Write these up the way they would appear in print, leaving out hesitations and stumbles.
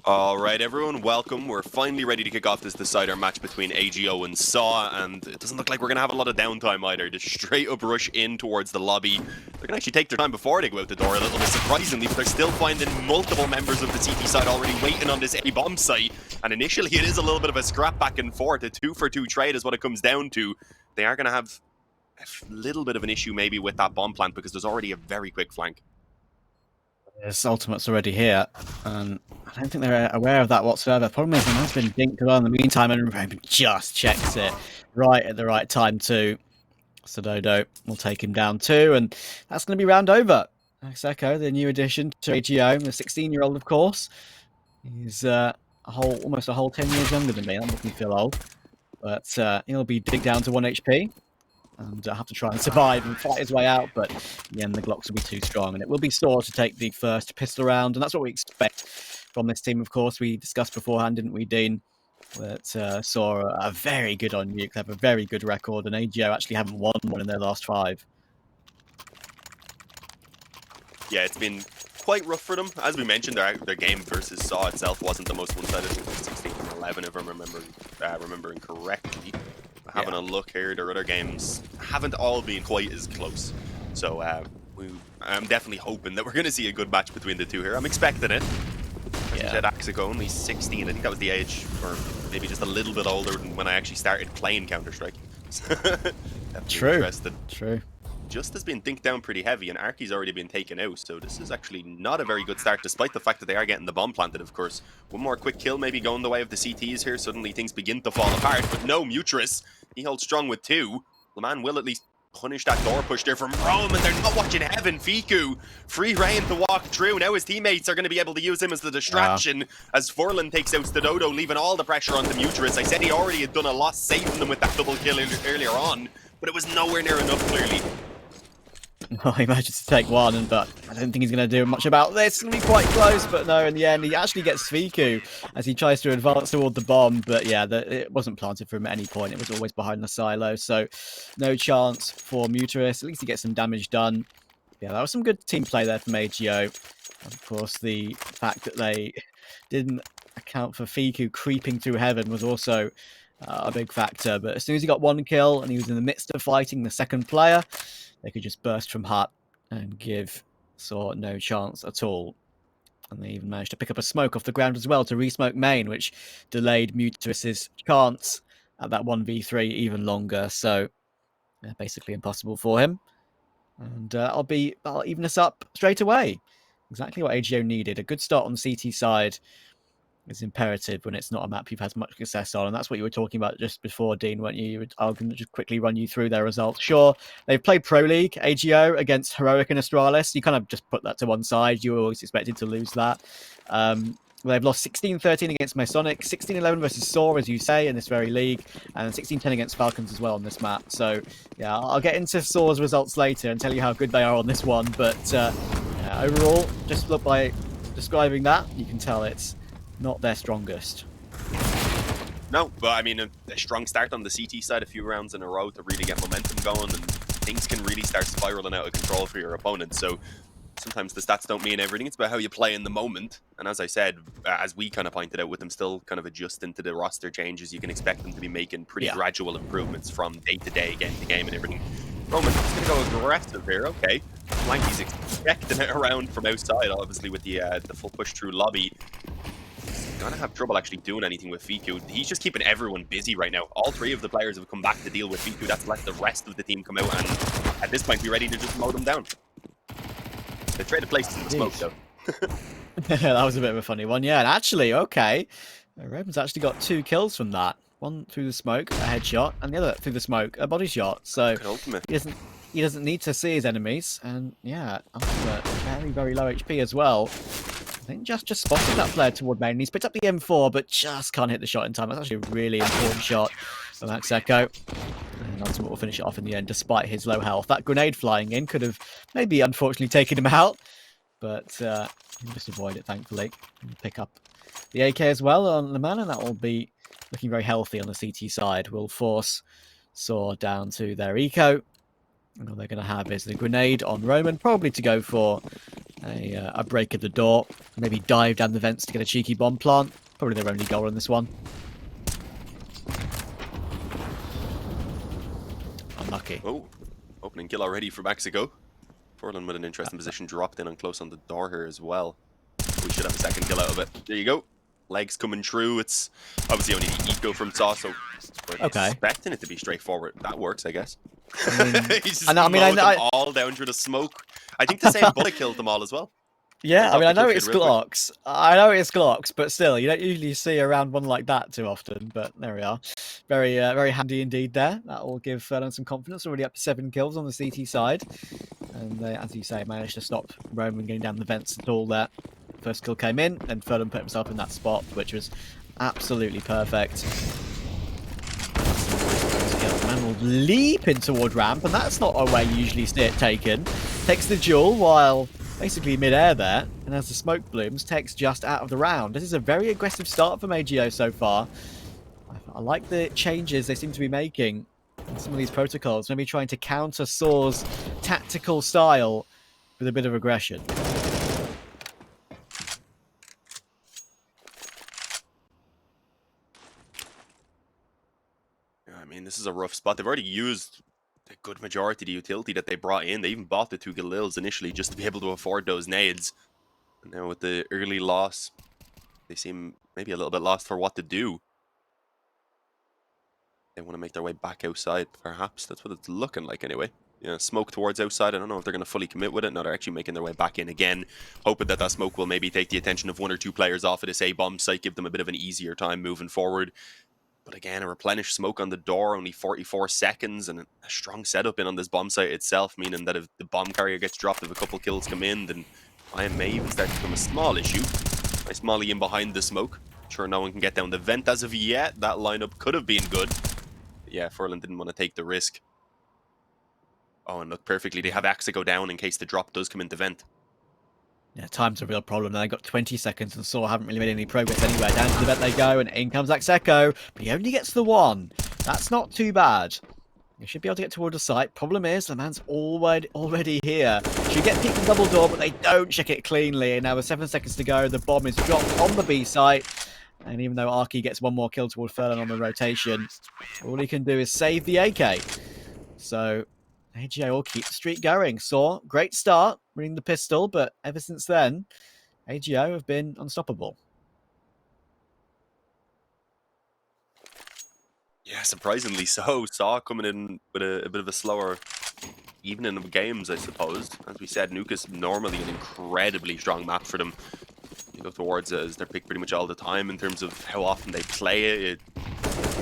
All right, everyone, welcome. We're finally ready to kick off this decider match between AGO and SAW, and it doesn't look like we're going to have a lot of downtime either. Just straight up rush in towards the lobby. They're going to actually take their time before they go out the door a little bit, surprisingly, but they're still finding multiple members of the CT side already waiting on this A-bomb site. And initially, it is a little bit of a scrap back and forth. A 2-for-2 trade is what it comes down to. They are going to have a little bit of an issue maybe with that bomb plant because there's already a very quick flank. This ultimate's already here, and I don't think they're aware of that whatsoever. Problem is, the man's been dinked as well in the meantime, and Roman just checks it right at the right time too. Sododo will take him down too, and that's going to be round over. x-kom, the new addition to AGO, the 16-year-old, of course. He's almost a whole 10 years younger than me. That makes me feel old, but he'll be digged down to 1 HP. And have to try and survive and fight his way out, but in the end, the Glocks will be too strong, and it will be SAW to take the first pistol round, and that's what we expect from this team. Of course, we discussed beforehand, didn't we, Dean, that SAW are very good on Nuke. They have a very good record, and AGO actually haven't won one in their last 5. Yeah, it's been quite rough for them. As we mentioned, their game versus SAW itself wasn't the most one-sided. It was 16-11, if I'm remembering correctly. Having a look here, their other games haven't all been quite as close. So I'm definitely hoping that we're going to see a good match between the two here. I'm expecting it. As you said, x-kom, only 16. I think that was the age, or maybe just a little bit older than when I actually started playing Counter-Strike. True. Just has been dinked down pretty heavy, and Arky's already been taken out, so this is actually not a very good start, despite the fact that they are getting the bomb planted, of course. One more quick kill maybe going the way of the CTs here, suddenly things begin to fall apart, but no, Mutrus, he holds strong with 2. The man will at least punish that door push there from Rome, and they're not watching heaven. Fiku, free reign to walk through. Now his teammates are going to be able to use him as the distraction, as Furlan takes out Stododo, leaving all the pressure onto Mutrus. I said he already had done a lot saving them with that double kill earlier on, but it was nowhere near enough, clearly. Well, he manages to take one, but I don't think he's going to do much about this. It's going to be quite close, but no, in the end, he actually gets Fiku as he tries to advance toward the bomb. But yeah, it wasn't planted for him at any point. It was always behind the silo, so no chance for Mutrus. At least he gets some damage done. Yeah, that was some good team play there from AGO. And of course, the fact that they didn't account for Fiku creeping through heaven was also a big factor. But as soon as he got 1 kill and he was in the midst of fighting the second player, they could just burst from hut and give SAW no chance at all. And they even managed to pick up a smoke off the ground as well to re-smoke main, which delayed Mutrus's chance at that 1v3 even longer. So basically impossible for him. And I'll even us up straight away. Exactly what AGO needed. A good start on the CT side is imperative when it's not a map you've had much success on, and that's what you were talking about just before, Dean, weren't you? I was going to just quickly run you through their results. Sure, they've played Pro League, AGO, against Heroic and Astralis. You kind of just put that to one side. You were always expected to lose that. They've lost 16-13 against Masonic, 16-11 versus SAW, as you say, in this very league, and 16-10 against Falcons as well on this map. So, yeah, I'll get into SAW's results later and tell you how good they are on this one, but overall, just look by describing that, you can tell it's not their strongest. No, but I mean, a strong start on the CT side, a few rounds in a row to really get momentum going, and things can really start spiraling out of control for your opponent. So sometimes the stats don't mean everything. It's about how you play in the moment. And as I said, as we kind of pointed out, with them still kind of adjusting to the roster changes, you can expect them to be making pretty gradual improvements from day to day, game to game, and everything. Roman is going to go aggressive here. Okay, Blanky's expecting it around from outside, obviously with the full push through lobby. Gonna have trouble actually doing anything with Fiku. He's just keeping everyone busy right now. All 3 of the players have come back to deal with Fiku. That's let the rest of the team come out and at this point be ready to just mow them down. They traded places in the smoke though. That was a bit of a funny one. Yeah, and actually, okay, Roman's actually got 2 kills from that. One through the smoke, a headshot, and the other through the smoke, a body shot. So he doesn't need to see his enemies, and yeah, ultimate, very, very low HP as well. I think just spotted that player toward main. He's picked up the M4, but just can't hit the shot in time. That's actually a really important shot from x-kom. And Ultimate will finish it off in the end, despite his low health. That grenade flying in could have maybe, unfortunately, taken him out, but he just avoid it, thankfully. And pick up the AK as well on the man, and that will be looking very healthy on the CT side. Will force SAW down to their eco. And all they're going to have is the grenade on Roman, probably to go for a break at the door. Maybe dive down the vents to get a cheeky bomb plant. Probably their only goal in this one. Unlucky. Oh, opening kill already for Mexico. Forlan with an interesting position, dropped in on close on the door here as well. We should have a second kill out of it. There you go. Legs coming through. It's obviously only the eco from Saw, so we're expecting it to be straightforward. That works, I guess. He's just mowed them all down through the smoke. I think the same bullet killed them all as well. Yeah, I mean, I know it's Glocks. I know it's Glocks, but still, you don't usually see around one like that too often. But there we are. Very, very handy indeed there. That will give Furlan some confidence. Already up to 7 kills on the CT side. And they, as you say, managed to stop Roman getting down the vents at all there. First kill came in, and Furlan put himself in that spot, which was absolutely perfect. The man will leap in toward ramp, and that's not a way you usually see it taken. Takes the duel while basically mid-air there, and as the smoke blooms, takes just out of the round. This is a very aggressive start from AGO so far. I like the changes they seem to be making in some of these protocols, maybe trying to counter Saw's tactical style with a bit of aggression. I mean, this is a rough spot. They've already used a good majority of the utility that they brought in. They even bought the 2 Galils initially just to be able to afford those nades. And now with the early loss, they seem maybe a little bit lost for what to do. They want to make their way back outside, perhaps. That's what it's looking like anyway. Yeah, smoke towards outside. I don't know if they're going to fully commit with it. No, they're actually making their way back in again, hoping that that smoke will maybe take the attention of 1 or 2 players off of this A-bomb site, give them a bit of an easier time moving forward. But again, a replenished smoke on the door, only 44 seconds, and a strong setup in on this bomb site itself, meaning that if the bomb carrier gets dropped, if a couple kills come in, then I may even start to become a small issue. Nice molly in behind the smoke. Sure, no one can get down the vent as of yet. That lineup could have been good. But yeah, Furlan didn't want to take the risk. Oh, and look, perfectly, they have Axe to go down in case the drop does come into vent. Yeah, time's a real problem. They got 20 seconds and Saw haven't really made any progress anywhere. Down to the vent they go, and in comes x-kom, but he only gets the 1. That's not too bad. He should be able to get toward the site. Problem is, the man's already here. Should get peeked in double door, but they don't check it cleanly. And now with 7 seconds to go, the bomb is dropped on the B site. And even though Arky gets 1 more kill toward Furlan on the rotation, all he can do is save the AK. So AGO will keep the streak going. Saw, great start, winning the pistol, but ever since then, AGO have been unstoppable. Yeah, surprisingly so. Saw coming in with a bit of a slower evening of games, I suppose. As we said, Nuke is normally an incredibly strong map for them. You go towards it as their pick pretty much all the time in terms of how often they play it. It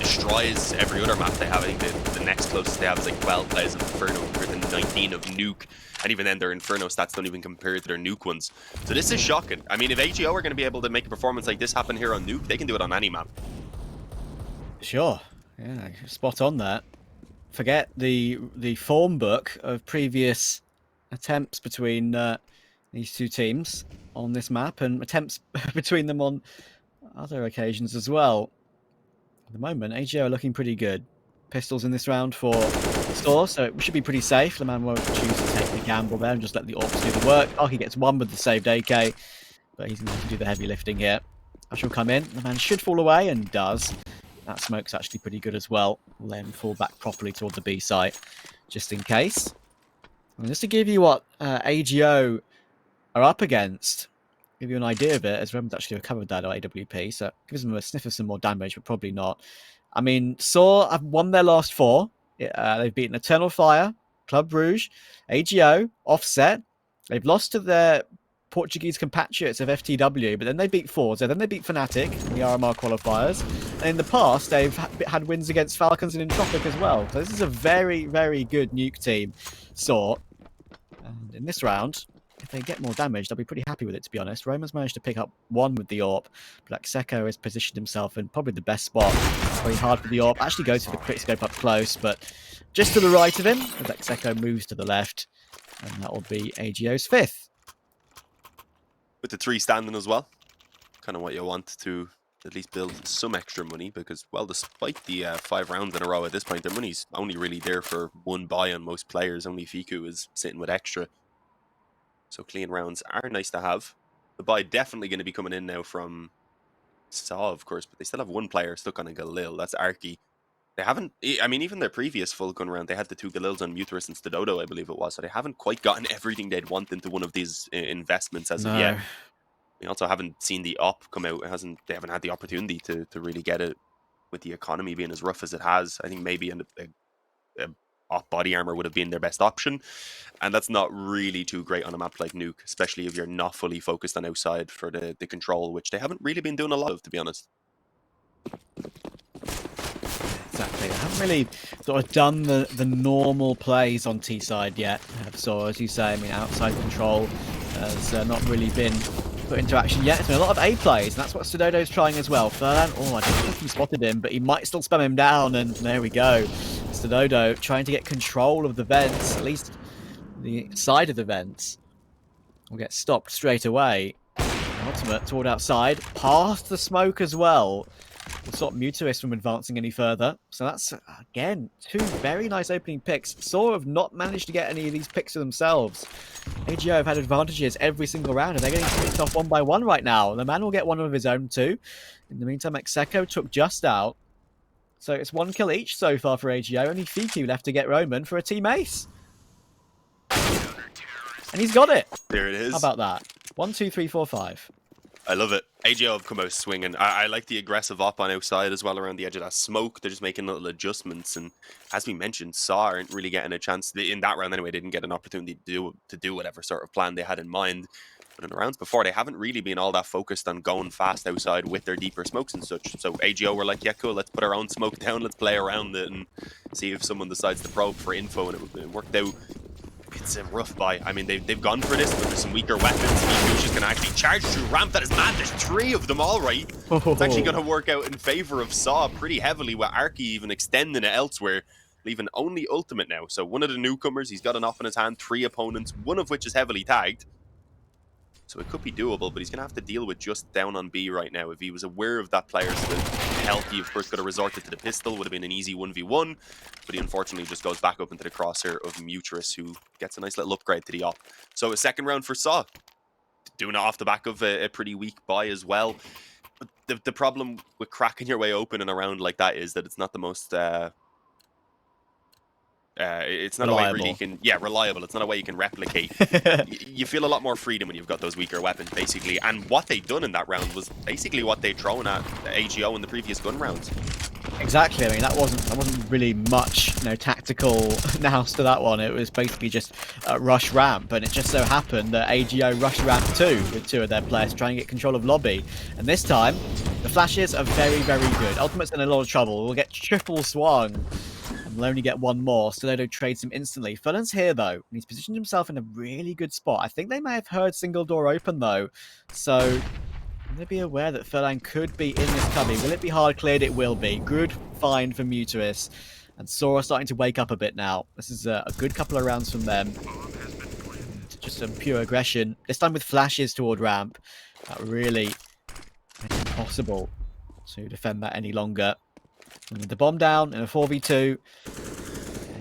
destroys every other map they have. I think the next closest they have is like 12 plays of Inferno compared to 19 of Nuke. And even then, their Inferno stats don't even compare to their Nuke ones. So this is shocking. I mean, if AGO are going to be able to make a performance like this happen here on Nuke, they can do it on any map. Sure. Yeah, spot on there. Forget the form book of previous attempts between these 2 teams on this map, and attempts between them on other occasions as well. At the moment, AGO are looking pretty good. Pistols in this round for Saw, so it should be pretty safe. The man won't choose to take the gamble there and just let the Orcs do the work. Arky gets 1 with the saved AK, but he's going to have to do the heavy lifting here. Ash will come in. The man should fall away, and does. That smoke's actually pretty good as well. We'll let him fall back properly toward the B site, just in case. And just to give you what AGO are up against, give you an idea of it, as Roman's actually recovered that at AWP, so it gives them a sniff of some more damage, but probably not. I mean, Saw have won their last 4. They've beaten Eternal Fire, Club Rouge, AGO, Offset. They've lost to their Portuguese compatriots of FTW, but then they beat Forza, then they beat Fnatic in the RMR qualifiers, and in the past they've had wins against Falcons and Entropic as well. So this is a very, very good Nuke team, Saw. And in this round, if they get more damage, they'll be pretty happy with it, to be honest. Roman's managed to pick up 1 with the AWP, but x-kom has positioned himself in probably the best spot. It's very hard for the AWP. Actually goes for the quick scope up close, but just to the right of him, as x-kom moves to the left, and that will be AGO's 5th. With the 3 standing as well. Kind of what you want to at least build some extra money, because, well, despite the 5 rounds in a row at this point, their money's only really there for 1 buy on most players. Only Fiku is sitting with extra. So clean rounds are nice to have. The buy definitely going to be coming in now from Saw, of course, but they still have one player stuck on a Galil. That's Arky. They haven't, I mean, even their previous full gun round, they had the 2 Galils on Muterus and Stododo, I believe it was. So they haven't quite gotten everything they'd want into one of these investments as of yet. We also haven't seen the op come out. They haven't had the opportunity to really get it with the economy being as rough as it has. I think maybe a op body armor would have been their best option. And that's not really too great on a map like Nuke, especially if you're not fully focused on outside for the control, which they haven't really been doing a lot of, to be honest. Exactly. They haven't really sort of done the normal plays on T side yet. So as you say, I mean, outside control has not really been put into action yet. It's been a lot of A plays, and that's what Stododo's trying as well. Furlan, oh, I don't think he spotted him, but he might still spam him down, and there we go. Stododo trying to get control of the vents, at least the side of the vents. Will get stopped straight away. Ultimate toward outside, past the smoke as well. Will stop Muterus from advancing any further. So that's, again, 2 very nice opening picks. Saw have not managed to get any of these picks for themselves. AGO have had advantages every single round, and they're getting picked off one by one right now. The man will get one of his own too. In the meantime, x-kom took just out. So it's 1 kill each so far for AGO. Only Fiku left to get Roman for a team ace. And he's got it. There it is. How about that? 1, 2, 3, 4, 5. I love it. AGO have come out swinging. I like the aggressive op on outside as well around the edge of that smoke. They're just making little adjustments. And as we mentioned, Saw aren't really getting a chance. In that round anyway, they didn't get an opportunity to do whatever sort of plan they had in mind. But in the rounds before, they haven't really been all that focused on going fast outside with their deeper smokes and such. So AGO were like, yeah, cool, let's put our own smoke down. Let's play around it and see if someone decides to probe for info. And it worked out. It's a rough buy. I mean, they've gone for this, but there's some weaker weapons. Fiku's just going to actually charge through ramp. That is mad. There's 3 of them, all right. It's actually going to work out in favor of Saw pretty heavily, with Arky even extending it elsewhere, leaving only ultimate now. So one of the newcomers, he's got an off in his hand, 3 opponents, one of which is heavily tagged. So it could be doable, but he's going to have to deal with just down on B right now. If he was aware of that player's health, he of course could have resorted to the pistol, would have been an easy 1v1, but he unfortunately just goes back up into the crosshair of Muterus, who gets a nice little upgrade to the op. So a second round for Saw, doing it off the back of a pretty weak buy as well. But the problem with cracking your way open in a round like that is that it's not the most... it's not reliable. A way really you can, reliable. It's not a way you can replicate. You feel a lot more freedom when you've got those weaker weapons, basically. And what they'd done in that round was basically what they'd thrown at AGO in the previous gun rounds. Exactly. I mean, that wasn't really much, tactical nous to that one. It was basically just rush ramp, and it just so happened that AGO rushed ramp too with 2 of their players trying to get control of lobby. And this time, the flashes are very, very good. Ultimate's in a lot of trouble. We'll get triple swung. We'll only get 1 more. Stododo trades him instantly. Furlan's here, though, and he's positioned himself in a really good spot. I think they may have heard single door open, though. So, they'll be aware that Furlan could be in this cubby. Will it be hard cleared? It will be. Good find for Muterus. And Sora starting to wake up a bit now. This is a good couple of rounds from them. Just some pure aggression. This time with flashes toward ramp. That really makes it impossible to defend that any longer. And with the bomb down in a 4v2,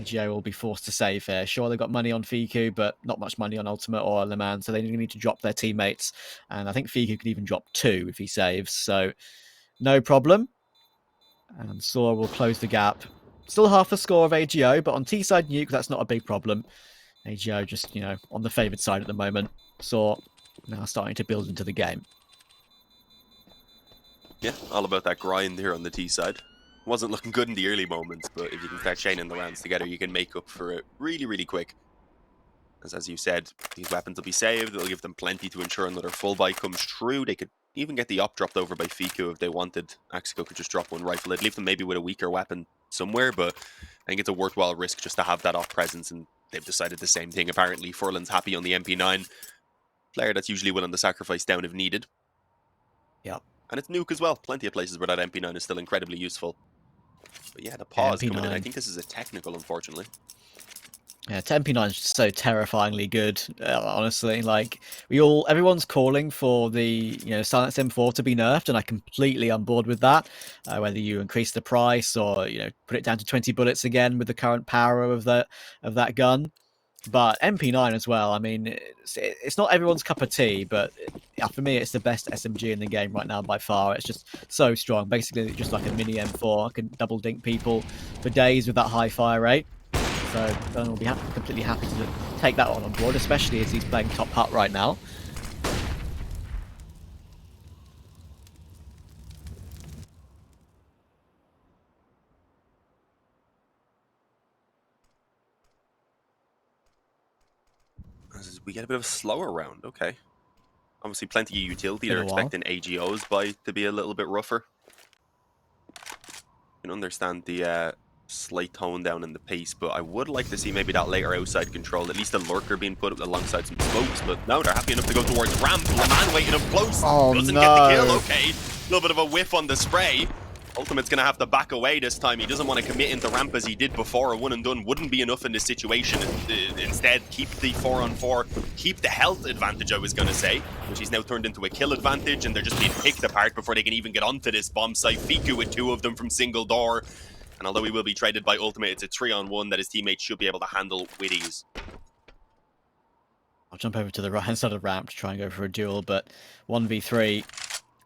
AGO will be forced to save here. Sure, they've got money on Fiku, but not much money on Ultimate or Le Mans, so they need to drop their teammates. And I think Fiku could even drop 2 if he saves, so no problem. And Saw will close the gap. Still half the score of AGO, but on T-side Nuke, that's not a big problem. AGO just, on the favoured side at the moment. Saw now starting to build into the game. Yeah, all about that grind here on the T side. Wasn't looking good in the early moments, but if you can start chaining the rounds together, you can make up for it really, really quick. As you said, these weapons will be saved. It'll give them plenty to ensure another full buy comes true. They could even get the op dropped over by Fiku if they wanted. x-kom could just drop 1 rifle. It'd leave them maybe with a weaker weapon somewhere, but I think it's a worthwhile risk just to have that op presence, and they've decided the same thing. Apparently, Furlan's happy on the MP9. Player that's usually willing to sacrifice down if needed. Yep. And it's Nuke as well. Plenty of places where that MP9 is still incredibly useful. But yeah, the pause coming in. I think this is a technical, unfortunately. Yeah, MP9 is just so terrifyingly good, honestly. Like, everyone's calling for the, Silence M4 to be nerfed, and I'm completely on board with that. Whether you increase the price or, put it down to 20 bullets again with the current power of that gun. But MP9 as well. I mean, it's not everyone's cup of tea, but for me, it's the best SMG in the game right now by far. It's just so strong. Basically, just like a mini M4. I can double dink people for days with that high fire rate. So Bern will be completely happy to take that on board, especially as he's playing top hut right now. We get a bit of a slower round. Okay. Obviously, plenty of utility. They're expecting AGOs to be a little bit rougher. You can understand the slight tone down in the pace, but I would like to see maybe that later outside control, at least a lurker being put up alongside some smokes, but no, they're happy enough to go towards ramp. LeMan waiting up close, doesn't get the kill, okay. A little bit of a whiff on the spray. Ultimate's going to have to back away this time. He doesn't want to commit into ramp as he did before. A one and done wouldn't be enough in this situation. Instead, keep the 4-on-4, keep the health advantage, I was going to say, which he's now turned into a kill advantage, and they're just being picked apart before they can even get onto this bomb site. Fiku with 2 of them from single door. And although he will be traded by Ultimate, it's a 3-on-1 that his teammates should be able to handle with ease. I'll jump over to the right-hand side of the ramp to try and go for a duel, but 1v3...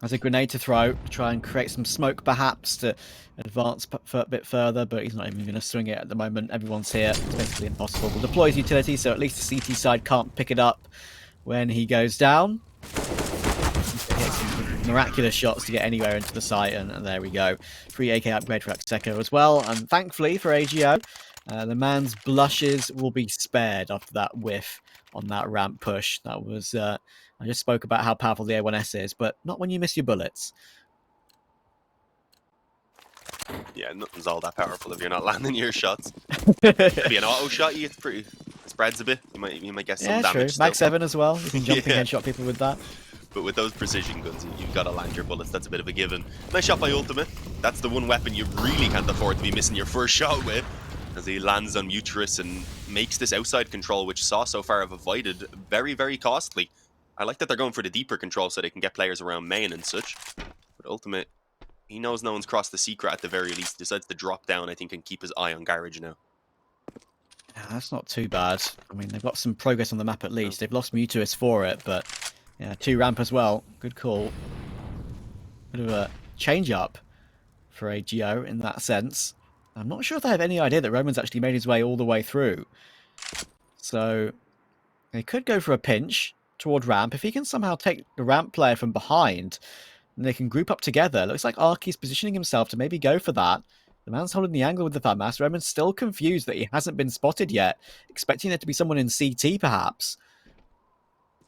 has a grenade to throw, to try and create some smoke perhaps to advance a bit further, but he's not even going to swing it at the moment. Everyone's here. It's basically impossible. We'll deploy his utility, so at least the CT side can't pick it up when he goes down. Hit some miraculous shots to get anywhere into the site, and there we go. Free AK upgrade for Axeco as well, and thankfully for AGO, the man's blushes will be spared after that whiff on that ramp push. That was... I just spoke about how powerful the A1S is, but not when you miss your bullets. Yeah, nothing's all that powerful if you're not landing your shots. Maybe an auto shot, it's pretty spreads a bit. You might get some damage. True. Mag 7 as well. You can jump and headshot people with that. But with those precision guns, you've got to land your bullets. That's a bit of a given. Nice shot by Ultimate. That's the one weapon you really can't afford to be missing your first shot with, as he lands on Muturus and makes this outside control, which Saw so far have avoided, very, very costly. I like that they're going for the deeper control so they can get players around main and such. But Ultimate, he knows no one's crossed the secret at the very least. Decides to drop down, I think, and keep his eye on Garage now. Yeah, that's not too bad. I mean, they've got some progress on the map at least. They've lost Mutuus for it, but yeah, 2 ramp as well. Good call. Bit of a change-up for AGO in that sense. I'm not sure if they have any idea that Roman's actually made his way all the way through. So they could go for a pinch toward ramp. If he can somehow take the ramp player from behind, and they can group up together. Looks like Arky's positioning himself to maybe go for that. The man's holding the angle with the FAMAS. Roman's still confused that he hasn't been spotted yet, expecting there to be someone in CT perhaps.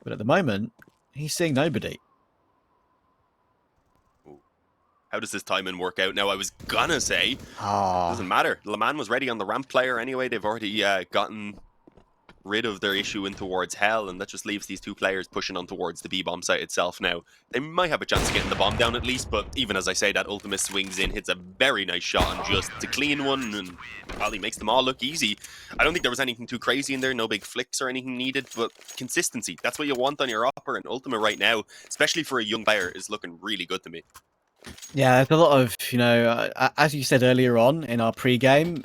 But at the moment, he's seeing nobody. How does this timing work out now? I was gonna say, doesn't matter. LeMan was ready on the ramp player anyway. They've already gotten rid of their issue in towards Hell, and that just leaves these 2 players pushing on towards the B-bomb site itself now. They might have a chance of getting the bomb down at least, but even as I say, that Ultimate swings in, hits a very nice shot, and just a clean one, and probably makes them all look easy. I don't think there was anything too crazy in there, no big flicks or anything needed, but consistency, that's what you want on your upper, and Ultimate right now, especially for a young player, is looking really good to me. Yeah, there's a lot of, as you said earlier on in our pre-game,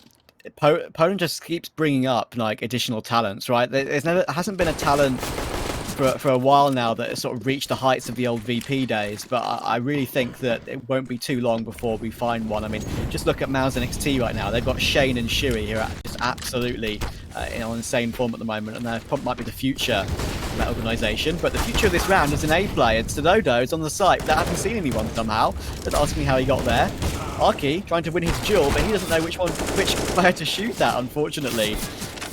Poland just keeps bringing up like additional talents, right? There hasn't been a talent for a while now that has sort of reached the heights of the old VP days, but I really think that it won't be too long before we find one. I mean, just look at Mouse NXT right now. They've got Shane and Shuey who are just absolutely in insane form at the moment, and they might be the future of that organisation. But the future of this round is an A play, and Stododo is on the site that hasn't seen anyone somehow. Just ask me how he got there. Arky trying to win his duel, but he doesn't know which player to shoot at, unfortunately.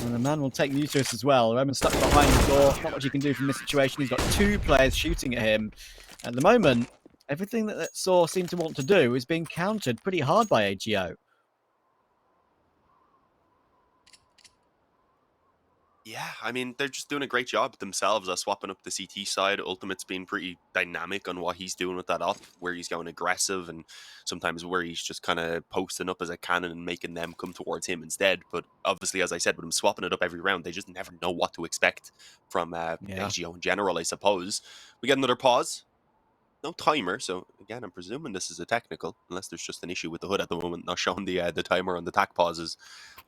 And the man will take Mutus as well. Roman's stuck behind the door. Not much he can do from this situation. He's got 2 players shooting at him. At the moment, everything that Saw seemed to want to do is being countered pretty hard by AGO. Yeah, I mean, they're just doing a great job themselves swapping up the CT side. Ultimate's been pretty dynamic on what he's doing with that up, where he's going aggressive and sometimes where he's just kind of posting up as a cannon and making them come towards him instead. But obviously, as I said, with him swapping it up every round, they just never know what to expect from AGO in general, I suppose. We get another pause. No timer, so again, I'm presuming this is a technical, unless there's just an issue with the HUD at the moment, not showing the timer on the tac pauses.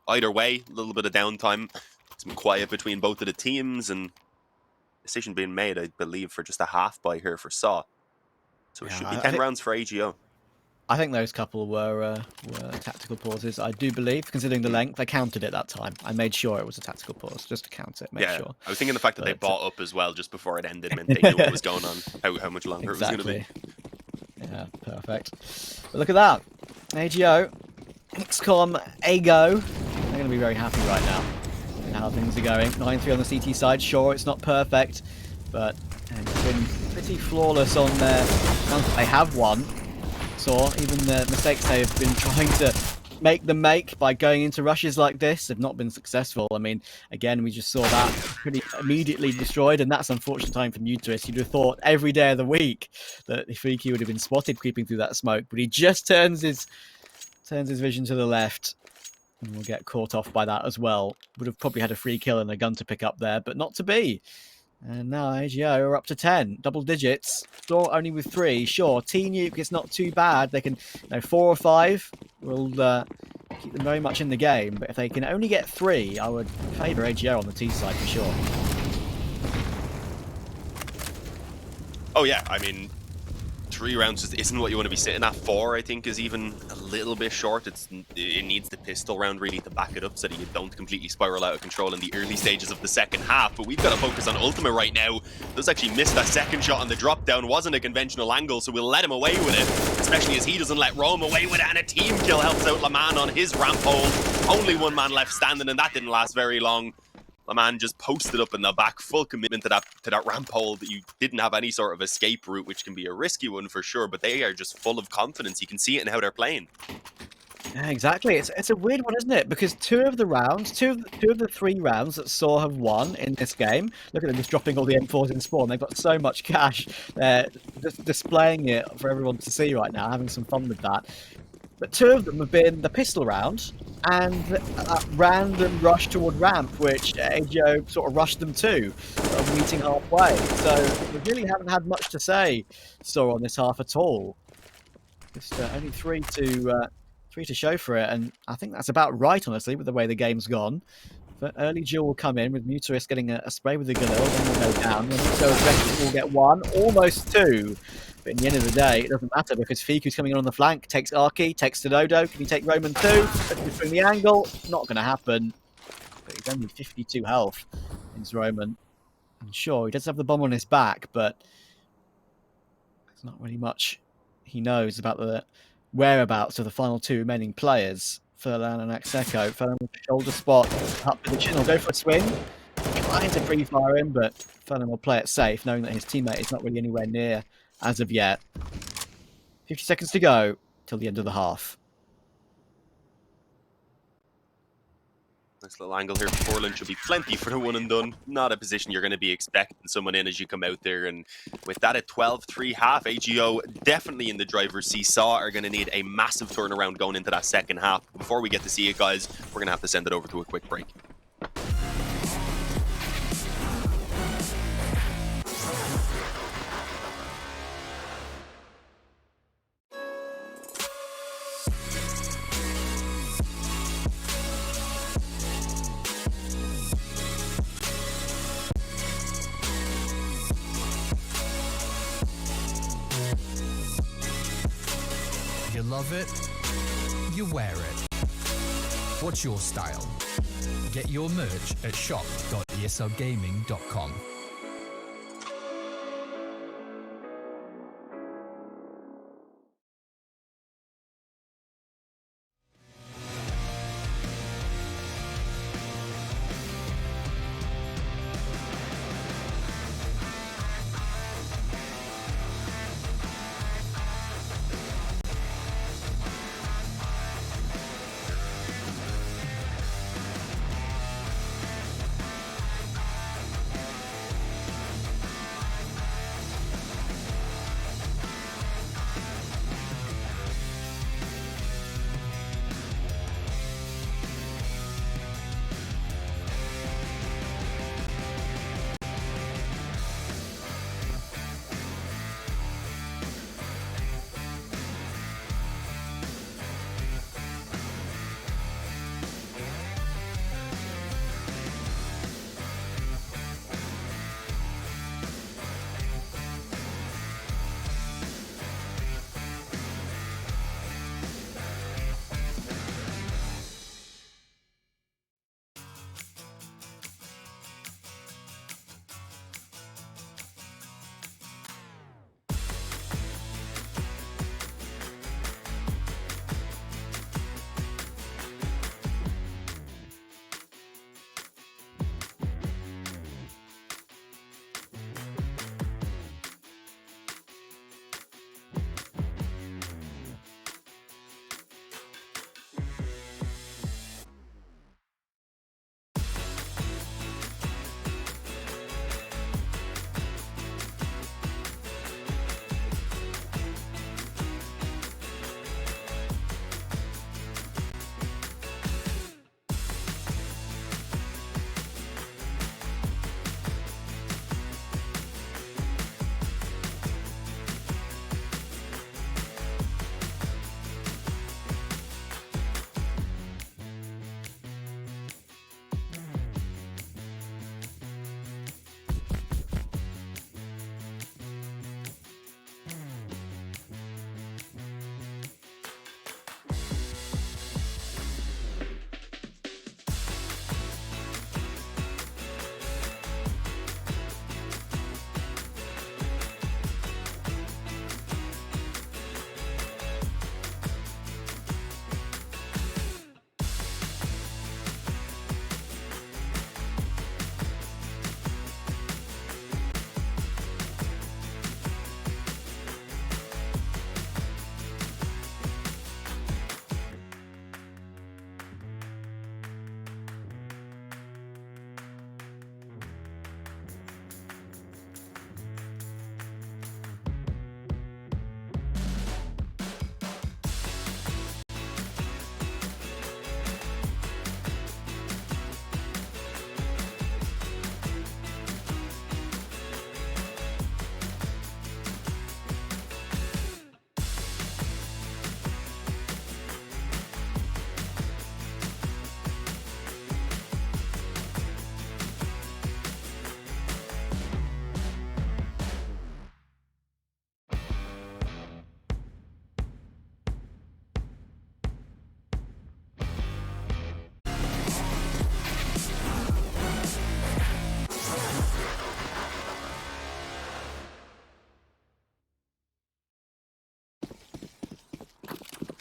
Either way, a little bit of downtime. It's been quiet between both of the teams, and decision being made, I believe, for just a half buy here for Saw. So it Yeah, should be I 10 think, rounds for AGO. I think those couple were tactical pauses. I do believe, considering the length, I counted it that time. I made sure it was a tactical pause, just to count it, make Yeah, sure. I was thinking the fact that they But, bought up as well just before it ended meant they knew what was going on, how much longer it was going to be. Yeah, perfect. But look at that. AGO, x-kom, AGO. They're going to be very happy right now with how things are going. 9-3 on the CT side. Sure, it's not perfect, but it's been pretty flawless on their rounds that they have won. So even the mistakes they've been trying to make them make by going into rushes like this have not been successful. I mean, again, we just saw that pretty immediately destroyed, and that's unfortunate time for Nuke. You'd have thought every day of the week that Ifiki would have been spotted creeping through that smoke, but he just turns his vision to the left and will get caught off by that as well. Would have probably had a free kill and a gun to pick up there, but not to be. And now AGO are up to 10, double digits. Door only with 3. Sure, T-Nuke is not too bad. They can, 4 or 5 will keep them very much in the game. But if they can only get 3, I would favour AGO on the T side for sure. Oh yeah, I mean, 3 rounds just isn't what you want to be sitting at. 4, I think, is even a little bit short. It needs the pistol round really to back it up so that you don't completely spiral out of control in the early stages of the second half. But we've got to focus on Ultimate right now. Does actually miss that second shot on the drop down. Wasn't a conventional angle, so we'll let him away with it, especially as he doesn't let Rome away with it. And a team kill helps out Laman on his ramp hold. Only one man left standing, and that didn't last very long. Laman just posted up in the back, full commitment to that ramp hole that you didn't have any sort of escape route, which can be a risky one for sure, but they are just full of confidence. You can see it in how they're playing. Yeah, exactly. It's a weird one, isn't it? Because two of the 3 rounds that Saw have won in this game, look at them just dropping all the M4s in spawn. They've got so much cash. They're just displaying it for everyone to see right now, having some fun with that. But 2 of them have been the pistol round and that random rush toward ramp, which AGO sort of rushed them to, sort of meeting halfway. So we really haven't had much to say, Saw, on this half at all. Just only 3 to show for it, and I think that's about right, honestly, with the way the game's gone. But early duel will come in with Muteris getting a spray with the Galil, then will go down, and so eventually will get 1, almost 2. But in the end of the day, it doesn't matter because Fiku's coming in on the flank, takes Arki, takes Tododo. Can he take Roman too? Between the angle, not going to happen. But he's only 52 health, is Roman. And sure, he does have the bomb on his back, but there's not really much he knows about the whereabouts of the final 2 remaining players. Furlan and x-kom. Furlan with the shoulder spot, up position, will go for a swing. Trying to pre-fire him, but Furlan will play it safe, knowing that his teammate is not really anywhere near as of yet. 50 seconds to go till the end of the half. Nice little angle here for Forlan. Should be plenty for the one and done. Not a position you're going to be expecting someone in as you come out there. And with that at 12-3 half, AGO definitely in the driver's seat. Saw are going to need a massive turnaround going into that second half. Before we get to see it, guys, we're going to have to send it over to a quick break. You love it, you wear it. What's your style? Get your merch at shop.eslgaming.com.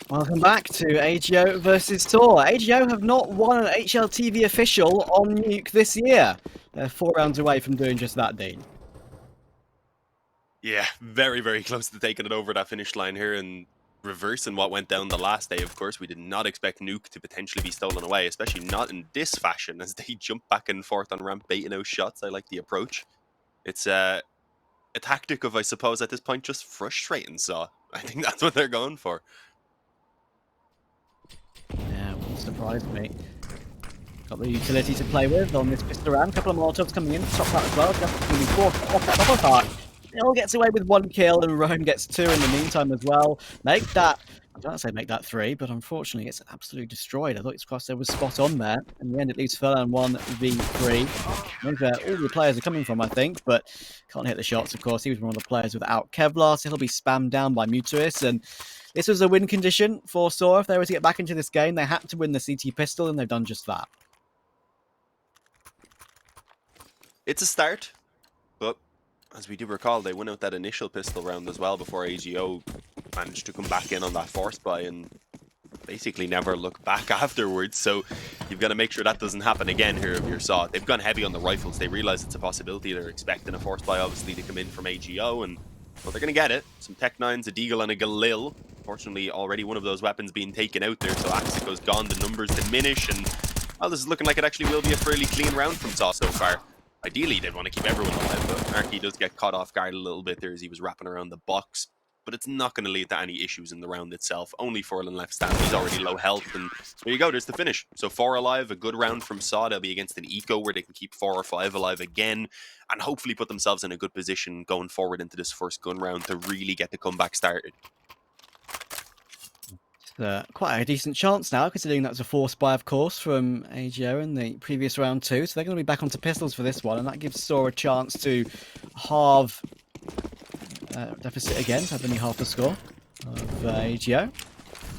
Welcome back to AGO versus Tor. AGO have not won an HLTV official on Nuke this year. They're 4 rounds away from doing just that, Dean. Yeah, very, very close to taking it over that finish line here and reversing what went down the last day. Of course, we did not expect Nuke to potentially be stolen away, especially not in this fashion as they jump back and forth on ramp, baiting out shots. I like the approach. It's a tactic of, I suppose, at this point, just frustrating Saw. I think that's what they're going for. Yeah, wouldn't surprise me. Got the utility to play with on this pistol round. Couple of Molotovs coming in, top part as well. Just moving forward off that double part. Hill gets away with 1 kill and Roan gets 2 in the meantime as well. Make that, I don't want to say make that 3, but unfortunately it's absolutely destroyed. I thought his crosser was spot on there. In the end it leaves Furlan 1v3. Knows where all the players are coming from, I think, but can't hit the shots, of course. He was one of the players without Kevlar, so he'll be spammed down by Mutuis. And this was a win condition for Saw. If they were to get back into this game, they had to win the CT pistol, and they've done just that. It's a start, but as we do recall, they won out that initial pistol round as well before AGO managed to come back in on that force buy and basically never look back afterwards. So you've got to make sure that doesn't happen again here if you're Saw. They've gone heavy on the rifles. They realize it's a possibility. They're expecting a force buy, obviously, to come in from AGO, and well, they're going to get it. Some Tech 9s, a Deagle, and a Galil. Fortunately, already one of those weapons being taken out there, so Axico's gone. The numbers diminish, and well, this is looking like it actually will be a fairly clean round from Saw so far. Ideally, they'd want to keep everyone alive, but Arky does get caught off guard a little bit there as he was wrapping around the box. But it's not going to lead to any issues in the round itself. Only Furlan left standing. He's already low health, and there you go. There's the finish. So 4 alive, a good round from Saw. They'll be against an eco where they can keep 4 or 5 alive again, and hopefully put themselves in a good position going forward into this first gun round to really get the comeback started. Quite a decent chance now, considering that was a force buy, of course, from AGO in the previous round 2. So they're going to be back onto pistols for this one, and that gives Saw a chance to halve deficit again, to have only half the score of AGO.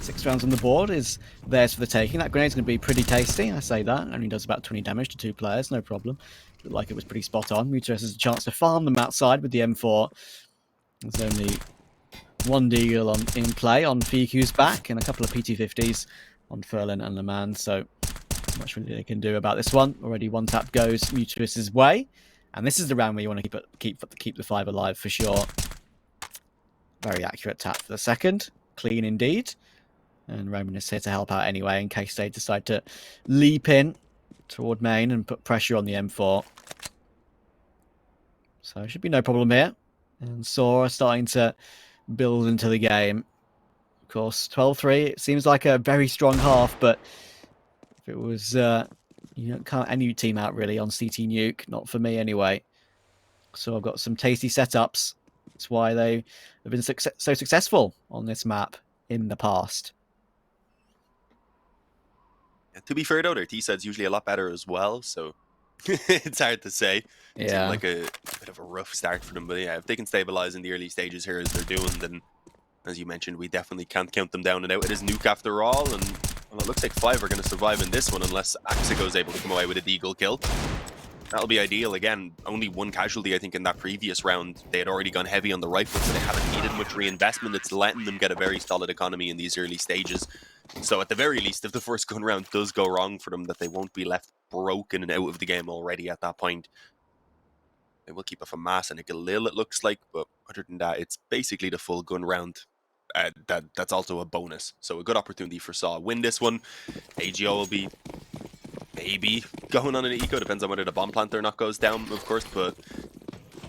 6 rounds on the board is theirs for the taking. That grenade's going to be pretty tasty, I say that. It only does about 20 damage to 2 players, no problem. Looked like it was pretty spot on. Mutuis has a chance to farm them outside with the M4. There's only 1 deal in play on Fiku's back and a couple of PT50s on Furlan and Le Mans, so not much really they can do about this one. Already 1 tap goes Mutuis' way, and this is the round where you want to keep the 5 alive for sure. Very accurate tap for the second, clean indeed, and Roman is here to help out anyway in case they decide to leap in toward main and put pressure on the M4. So should be no problem here, and Saw are starting to build into the game. Of course, 12-3, it seems like a very strong half, but if it was, you don't count any team out really on CT Nuke, not for me anyway. So I've got some tasty setups. That's why they have been so successful on this map in the past. Yeah, to be fair though, their T-side's usually a lot better as well, so it's hard to say. It seemed like a bit of a rough start for them, but yeah, if they can stabilize in the early stages here as they're doing, then as you mentioned, we definitely can't count them down and out. It is Nuke after all, and well, it looks like 5 are going to survive in this one unless Axico's able to come away with a deagle kill. That'll be ideal. Again, only 1 casualty, I think, in that previous round. They had already gone heavy on the rifle, so they haven't needed much reinvestment. It's letting them get a very solid economy in these early stages. So at the very least, if the first gun round does go wrong for them, that they won't be left broken and out of the game already at that point. They will keep a FAMAS and a Galil, it looks like, but other than that, it's basically the full gun round. That's also a bonus. So a good opportunity for Saw. Win this one. AGO will be maybe going on an eco, depends on whether the bomb plant or not goes down, of course, but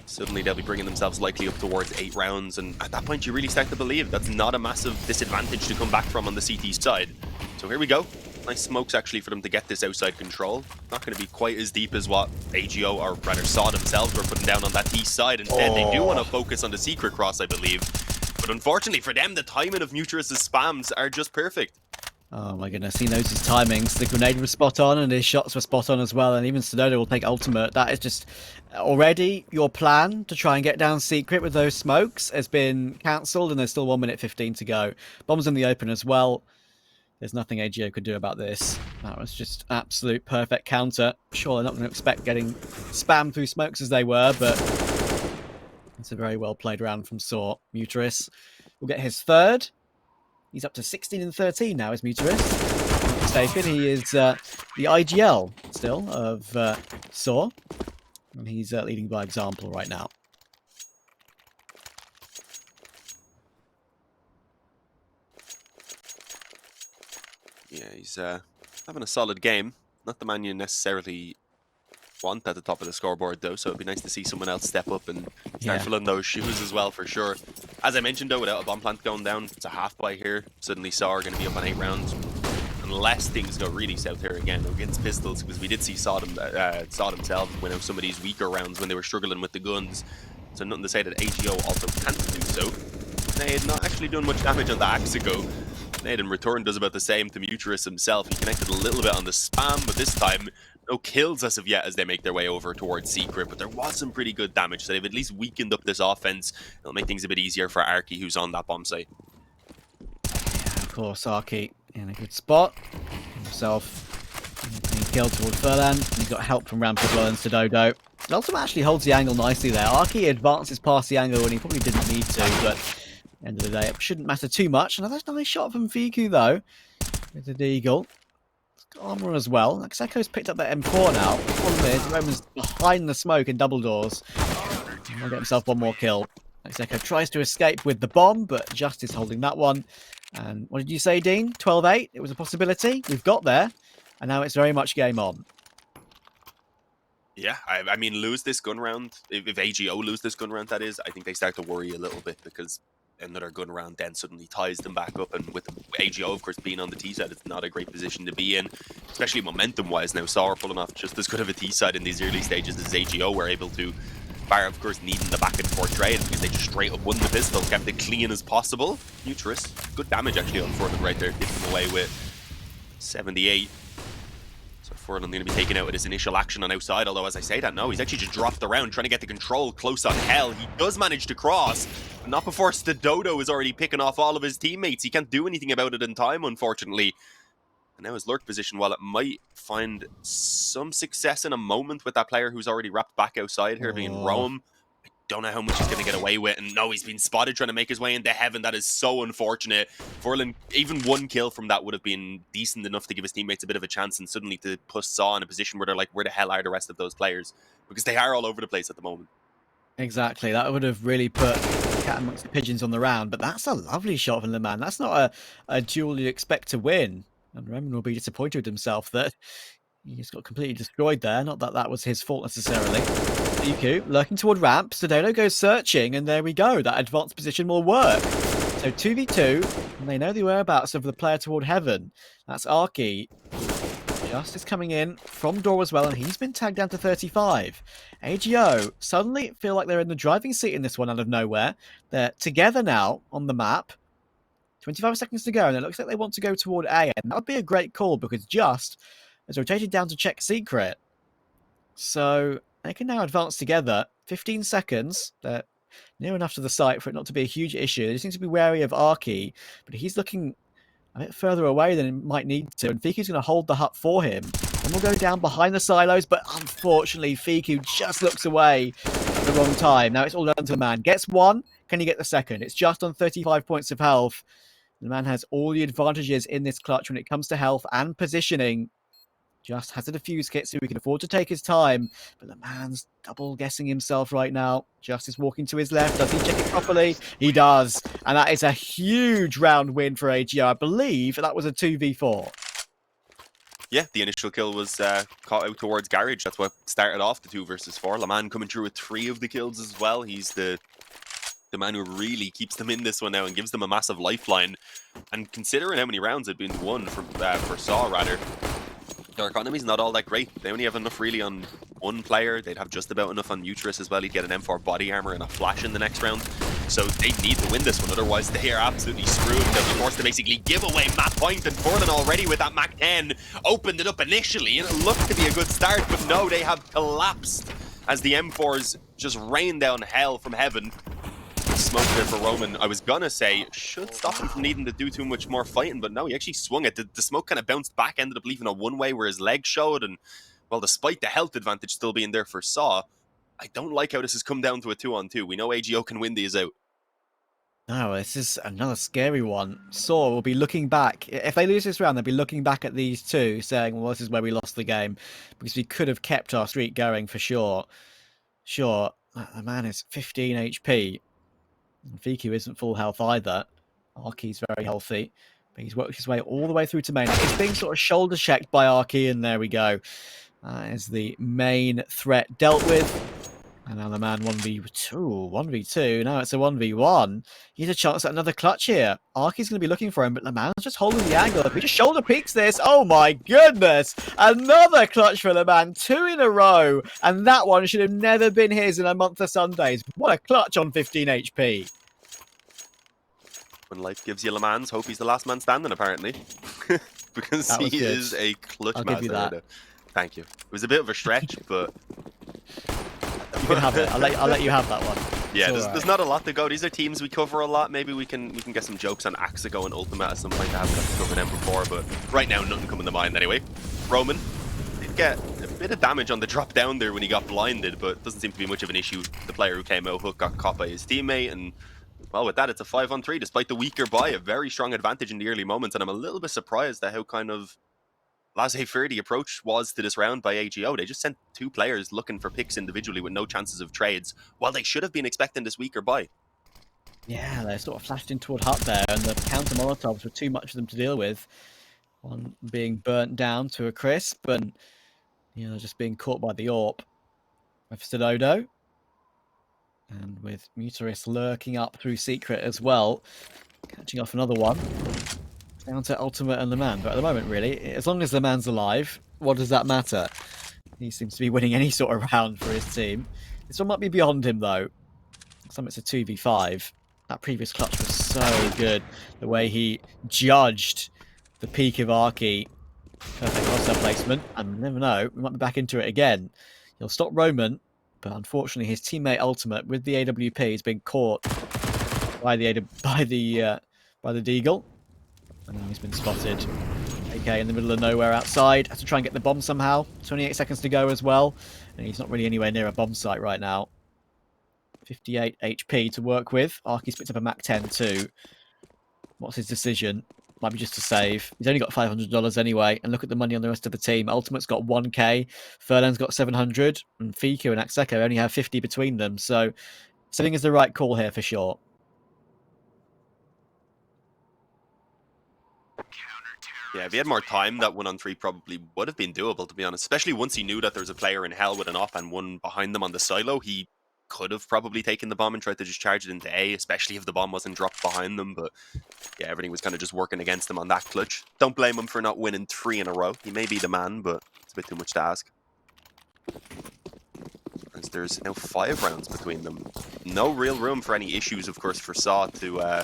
suddenly they'll be bringing themselves likely up towards 8 rounds, and at that point you really start to believe that's not a massive disadvantage to come back from on the CT side. So here we go. Nice smokes actually for them to get this outside control. Not going to be quite as deep as what AGO, or rather Saw themselves, were putting down on that east side. Instead, they do want to focus on the secret cross, I believe. But unfortunately for them, the timing of Mutuis' spams are just perfect. Oh my goodness, he knows his timings. The grenade was spot on and his shots were spot on as well, and even Sonoda will take ultimate. That is just already your plan to try and get down secret with those smokes has been cancelled, and there's still 1 minute 15 to go. Bombs in the open as well. There's nothing AGO could do about this. That was just absolute perfect counter. Sure, they're not going to expect getting spammed through smokes as they were, but it's a very well played round from Saw. Mutuis will get his 3rd. He's up to 16 and 13 now, is Muterus. If I'm not mistaken, he is the IGL still of Saw. And he's leading by example right now. Yeah, he's having a solid game. Not the man you necessarily want at the top of the scoreboard, though, so it'd be nice to see someone else step up and start filling those shoes as well, for sure. As I mentioned, though, without a bomb plant going down, it's a half buy here. Suddenly Saw are going to be up on 8 rounds. Unless things go really south here again against pistols, because we did see Saw themselves win out some of these weaker rounds when they were struggling with the guns. So nothing to say that AGO also can't do so. Nade not actually doing much damage on the Axigo. Nade in return does about the same to Muterus himself. He connected a little bit on the spam, but this time no kills as of yet as they make their way over towards Secret. But there was some pretty good damage, so they've at least weakened up this offense. It'll make things a bit easier for Arky, who's on that bomb site. Yeah, of course, Arky in a good spot. Himself being killed towards Furlan. He's got help from Ramp as well and Dodo. Ultimate actually holds the angle nicely there. Arky advances past the angle when he probably didn't need to, but at the end of the day, it shouldn't matter too much. Another nice shot from Fiku, though, with the Deagle. Armor as well. Xeko's picked up that M4 now. The problem is, Roman's behind the smoke in double doors. He'll get himself one more kill. Xeko tries to escape with the bomb, but Justice holding that one. And what did you say, Dean? 12-8? It was a possibility. We've got there. And now it's very much game on. Yeah, I mean, lose this gun round. If AGO lose this gun round, that is, I think they start to worry a little bit, because another gun round then suddenly ties them back up. And with AGO, of course, being on the T side, it's not a great position to be in, especially momentum-wise. Now, Saw are pulling off just as good of a T side in these early stages as AGO were able to. Bar, of course, needing the back and forth trade because they just straight up won the pistol, kept it clean as possible. Muterus, good damage actually on Furlan right there, getting him away with 78. So Furlan going to be taken out with his initial action on outside, although as I say that, no, he's actually just dropped around trying to get the control close on Hell. He does manage to cross, but not before Dodo is already picking off all of his teammates. He can't do anything about it in time, unfortunately. And now his lurk position, while it might find some success in a moment with that player who's already wrapped back outside here, being Rome, I don't know how much he's going to get away with. And no, he's been spotted trying to make his way into heaven. That is so unfortunate. Furlan, even one kill from that would have been decent enough to give his teammates a bit of a chance, and suddenly to put Saw in a position where they're like, where the hell are the rest of those players? Because they are all over the place at the moment. Exactly. That would have really put cat amongst the pigeons on the round. But that's a lovely shot from the man. That's not a duel you'd expect to win. And Roman will be disappointed with himself that he just got completely destroyed there. Not that that was his fault necessarily. Iku lurking toward ramp. Dodo goes searching, and there we go. That advanced position will work. So 2v2, and they know the whereabouts of the player toward heaven. That's Arky. Justice coming in from door as well, and he's been tagged down to 35. AGO suddenly feel like they're in the driving seat in this one out of nowhere. They're together now on the map. 25 seconds to go, and it looks like they want to go toward A, and that would be a great call because Just has rotated down to check Secret. So they can now advance together. 15 seconds. They're near enough to the site for it not to be a huge issue. They just need to be wary of Arky, but he's looking a bit further away than he might need to, and Fiku's going to hold the hut for him. And we'll go down behind the silos, but unfortunately, Fiku just looks away at the wrong time. Now it's all down to the man. Gets one. Can he get the second? It's just on 35 points of health. The man has all the advantages in this clutch when it comes to health and positioning. Just has a defuse kit so he can afford to take his time. But the man's double guessing himself right now. Just is walking to his left. Does he check it properly? He does. And that is a huge round win for AGO. I believe that was a 2v4. Yeah, the initial kill was caught out towards Garage. That's what started off the 2 versus 4. Laman coming through with 3 of the kills as well. He's the man who really keeps them in this one now and gives them a massive lifeline. And considering how many rounds had been won for Saw, rather, their economy's not all that great. They only have enough really on one player. They'd have just about enough on Muterus as well. He'd get an M4 body armor and a flash in the next round. So they need to win this one, otherwise they are absolutely screwed. They'll be forced to basically give away map point, and Furlan already with that Mac 10 opened it up initially, and it looked to be a good start, but no, they have collapsed as the M4s just rain down hell from heaven. Smoke there for Roman. I was gonna say should stop him from needing to do too much more fighting, but no, he actually swung it. The smoke kind of bounced back, ended up leaving a one-way where his leg showed, and well, despite the health advantage still being there for Saw, I don't like how this has come down to a 2-on-2. We know AGO can win these out. No, this is another scary one. Saw will be looking back. If they lose this round, they'll be looking back at these two, saying, well, this is where we lost the game, because we could have kept our streak going for sure. Sure, the man is 15 HP. And Fiku isn't full health either. Arky's very healthy, but he's worked his way all the way through to main. He's being sort of shoulder checked by Arky, and there we go. Is the main threat dealt with. And now the man 1v2, 1v2. Now it's a 1v1. He's a chance at another clutch here. Arky's going to be looking for him, but the man's just holding the angle. If he just shoulder peeks this, oh my goodness! Another clutch for the man, 2 in a row. And that one should have never been his in a month of Sundays. What a clutch on 15 HP. When life gives you Le Mans, hope he's the last man standing, apparently. Because he is a clutch I'll master. give you that. Thank you. It was a bit of a stretch, but... You can have it. I'll let you have that one. Yeah, there's not a lot to go. These are teams we cover a lot. Maybe we can get some jokes on x-kom and Ultimate at some point. I haven't got to cover them before, but right now, nothing coming to mind anyway. Roman did get a bit of damage on the drop down there when he got blinded, but doesn't seem to be much of an issue. The player who came out hook got caught by his teammate, and well, with that, it's a 5-on-3, despite the weaker buy, a very strong advantage in the early moments, and I'm a little bit surprised at how kind of laissez-faire the approach was to this round by AGO. They just sent 2 players looking for picks individually with no chances of trades, while they should have been expecting this weaker buy. Yeah, they sort of flashed in toward Hut there, and the counter Molotovs were too much for them to deal with. One being burnt down to a crisp, and just being caught by the AWP. With Stododo, and with Muteris lurking up through Secret as well, catching off another one. Down to Ultimate and Le Man, but at the moment, really, as long as Le Man's alive, what does that matter? He seems to be winning any sort of round for his team. This one might be beyond him, though. It's a 2v5. That previous clutch was so good. The way he judged the peak of Arky. Perfect crosshair placement. And you never know, we might be back into it again. He'll stop Roman, but unfortunately his teammate Ultimate with the AWP has been caught by the Deagle. And now he's been spotted. AK in the middle of nowhere outside. Has to try and get the bomb somehow. 28 seconds to go as well. And he's not really anywhere near a bomb site right now. 58 HP to work with. Arky's picked up a Mac 10 too. What's his decision? Might be just to save. He's only got $500 anyway. And look at the money on the rest of the team. Ultimate's got 1k. Furlan's got 700. And Fiku and x-kom only have 50 between them. So saving is the right call here for sure. Yeah, if he had more time, that 1-on-3 probably would have been doable, to be honest. Especially once he knew that there was a player in hell with an op and one behind them on the silo. He could have probably taken the bomb and tried to just charge it into A, especially if the bomb wasn't dropped behind them. But yeah, everything was kind of just working against him on that clutch. Don't blame him for not winning 3 in a row. He may be the man, but it's a bit too much to ask. As there's now 5 rounds between them. No real room for any issues, of course, for Saw to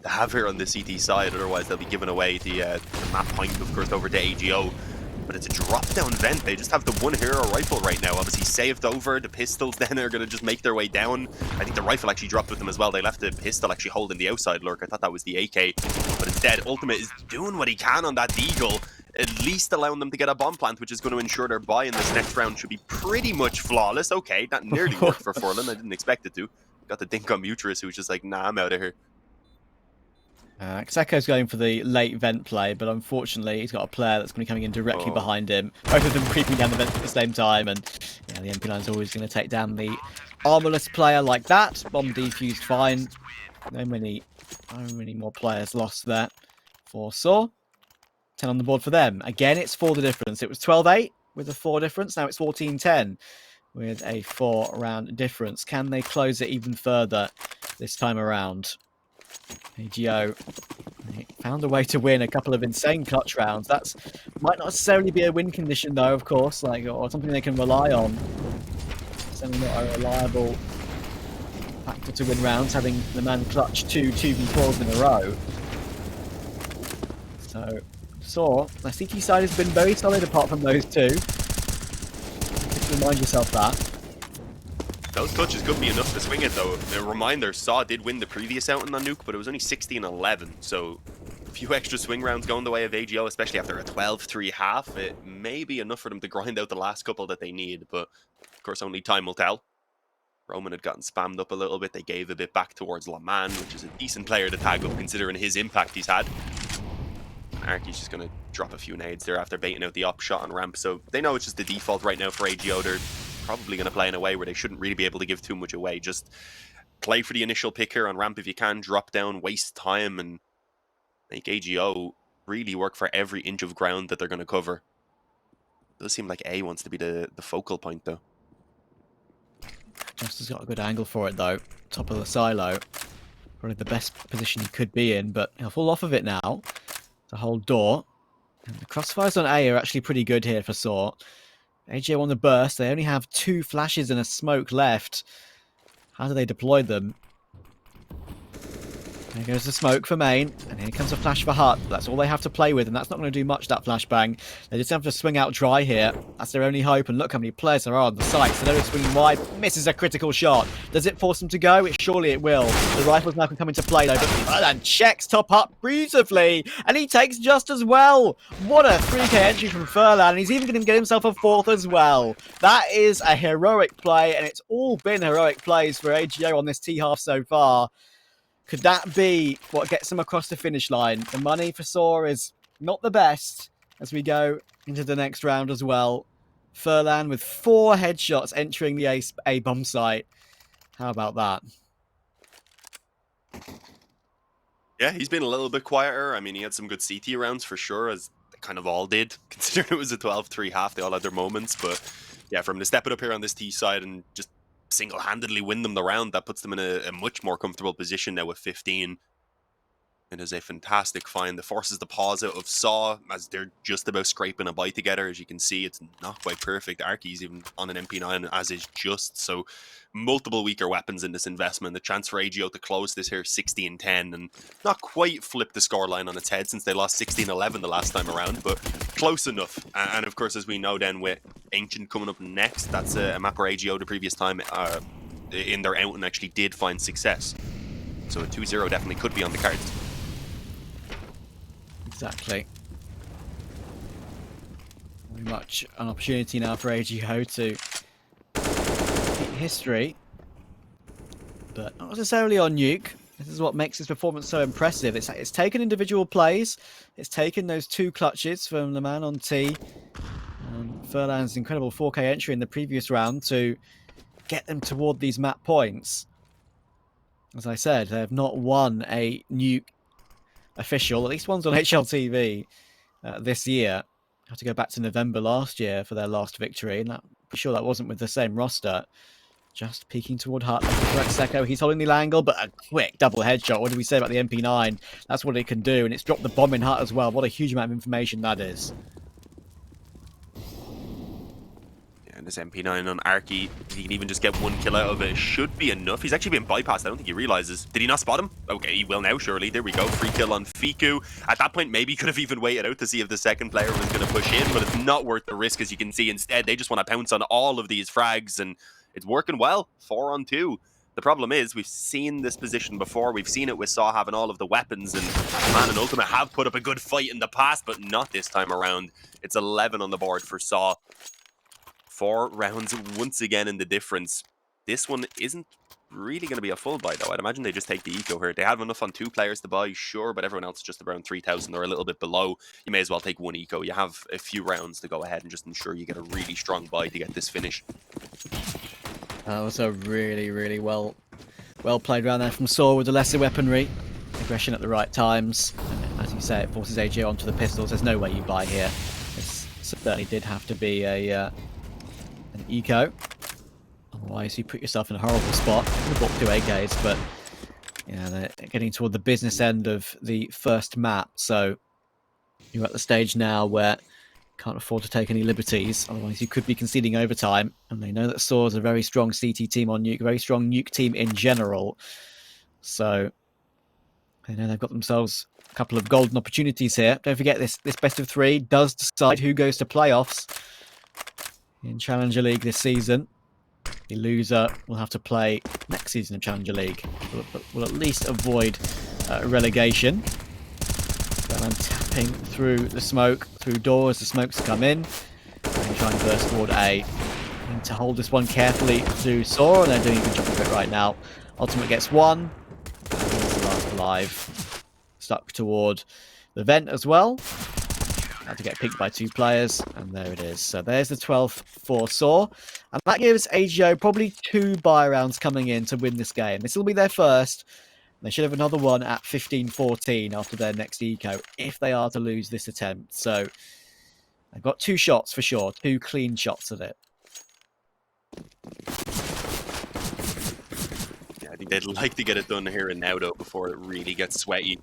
have here on the CT side. Otherwise, they'll be giving away the map point, of course, over to AGO. But it's a drop-down vent. They just have the 1 hero rifle right now. Obviously saved over. The pistols then are going to just make their way down. I think the rifle actually dropped with them as well. They left the pistol actually holding the outside lurk. I thought that was the AK. But instead, Ultimate is doing what he can on that Deagle. At least allowing them to get a bomb plant, which is going to ensure their buy in this next round should be pretty much flawless. Okay, that nearly worked for Furlan. I didn't expect it to. Got the dink on Muteris, who was just like, nah, I'm out of here. x-kom's going for the late vent play, but unfortunately he's got a player that's going to be coming in directly behind him. Both of them creeping down the vent at the same time, and yeah, the MP line's always going to take down the armorless player like that. Bomb defused fine. No many more players lost there for Saw. 10 on the board for them. Again, it's 4 the difference. It was 12-8 with a 4 difference. Now it's 14-10 with a 4-round difference. Can they close it even further this time around? AGO found a way to win a couple of insane clutch rounds. That might not necessarily be a win condition, though, of course, or something they can rely on. Certainly not a reliable factor to win rounds, having the man clutch 2v4s in a row. So, Saw, the CT side has been very solid apart from those 2. Just remind yourself that. Those clutches could be enough to swing it, though. A reminder, Saw did win the previous outing on Nuke, but it was only 16-11, so a few extra swing rounds going the way of AGO, especially after a 12-3 half. It may be enough for them to grind out the last couple that they need, but of course only time will tell. Roman had gotten spammed up a little bit. They gave a bit back towards Laman, which is a decent player to tag up considering his impact he's had. Arky's just going to drop a few nades there after baiting out the op shot on ramp. So they know it's just the default right now for AGO. They're probably going to play in a way where they shouldn't really be able to give too much away. Just play for the initial pick here on ramp if you can. Drop down, waste time, and make AGO really work for every inch of ground that they're going to cover. It does seem like A wants to be the focal point, though. Just has got a good angle for it, though. Top of the silo. Probably the best position he could be in, but he'll fall off of it now. To hold door. And the crossfires on A are actually pretty good here for Saw. AGO on the burst. They only have 2 flashes and a smoke left. How do they deploy them? There goes the smoke for main, and here comes a flash for Hut. That's all they have to play with, and that's not going to do much, that flashbang. They just have to swing out dry here. That's their only hope, and look how many players there are on the site. So they're swinging wide, misses a critical shot. Does it force them to go? Surely it will. The rifles now can come into play, though, but and checks top up beautifully, and he takes just as well. What a 3k entry from Furlan, and he's even going to get himself a 4th as well. That is a heroic play, and it's all been heroic plays for AGO on this T-half so far. Could that be what gets them across the finish line? The money for Saw is not the best as we go into the next round as well. Furlan with 4 headshots entering the A bomb site. How about that? Yeah, he's been a little bit quieter. I mean, he had some good CT rounds for sure, as they kind of all did, considering it was a 12-3 half. They all had their moments. But yeah, for him to step it up here on this T side and just single-handedly win them the round, that puts them in a much more comfortable position now with 15. It is a fantastic find that forces the pause out of Saw as they're just about scraping a bite together. As you can see, it's not quite perfect. Arky's even on an MP9, as is Just. So multiple weaker weapons in this investment. The chance for AGO to close this here 16-10 and not quite flip the scoreline on its head since they lost 16-11 the last time around, but close enough. And of course, as we know then with Ancient coming up next, that's a map where AGO the previous time in their out and actually did find success. So a 2-0 definitely could be on the cards. Exactly. Very much an opportunity now for AGO to beat history, but not necessarily on Nuke. This is what makes his performance so impressive. It's taken individual plays. It's taken those 2 clutches from the man on T and Furlan's incredible 4k entry in the previous round to get them toward these map points. As I said, they have not won a Nuke official, at least one's on HLTV this year. I have to go back to November last year for their last victory, and I'm sure that wasn't with the same roster. Just peeking toward Hut. Correct Seko. He's holding the angle, but a quick double headshot. What did we say about the MP9? That's what it can do, and it's dropped the bomb in Hut as well. What a huge amount of information that is. And this MP9 on Arky, if he can even just get 1 kill out of it, should be enough. He's actually been bypassed. I don't think he realizes. Did he not spot him? Okay, he will now, surely. There we go. Free kill on Fiku. At that point, maybe he could have even waited out to see if the second player was going to push in, but it's not worth the risk, as you can see. Instead, they just want to pounce on all of these frags, and it's working well. 4 on 2. The problem is, we've seen this position before. We've seen it with Saw having all of the weapons, and Man and Ultimate have put up a good fight in the past, but not this time around. It's 11 on the board for Saw. 4 rounds once again in the difference. This one isn't really going to be a full buy, though. I'd imagine they just take the eco here. They have enough on 2 players to buy, sure, but everyone else is just around 3,000 or a little bit below. You may as well take 1 eco. You have a few rounds to go ahead and just ensure you get a really strong buy to get this finish. That was a really well played round there from Saw with the lesser weaponry. Aggression at the right times. And as you say, it forces AGO onto the pistols. There's no way you buy here. It certainly did have to be an eco. Otherwise, you put yourself in a horrible spot. You bought 2 AKs, but yeah, they're getting toward the business end of the first map. So you're at the stage now where you can't afford to take any liberties. Otherwise, you could be conceding overtime. And they know that Saw is a very strong CT team on Nuke, a very strong Nuke team in general. So they know they've got themselves a couple of golden opportunities here. Don't forget, this best of 3 does decide who goes to playoffs in Challenger League this season. The loser will have to play next season of Challenger League. Will at least avoid relegation. So I'm tapping through the smoke, through doors. The smokes come in. And try and burst toward A. And need to hold this one carefully to Saw, and they're doing a good job of it right now. Ultimate gets one. And he's the last alive. Stuck toward the vent as well. Had to get picked by 2 players, and there it is. So there's the 12th for Saw. And that gives AGO probably 2 buy rounds coming in to win this game. This will be their first. They should have another one at 15-14 after their next eco if they are to lose this attempt. So they've got 2 shots for sure, 2 clean shots at it. Yeah, I think they'd like to get it done here and now, though, before it really gets sweaty.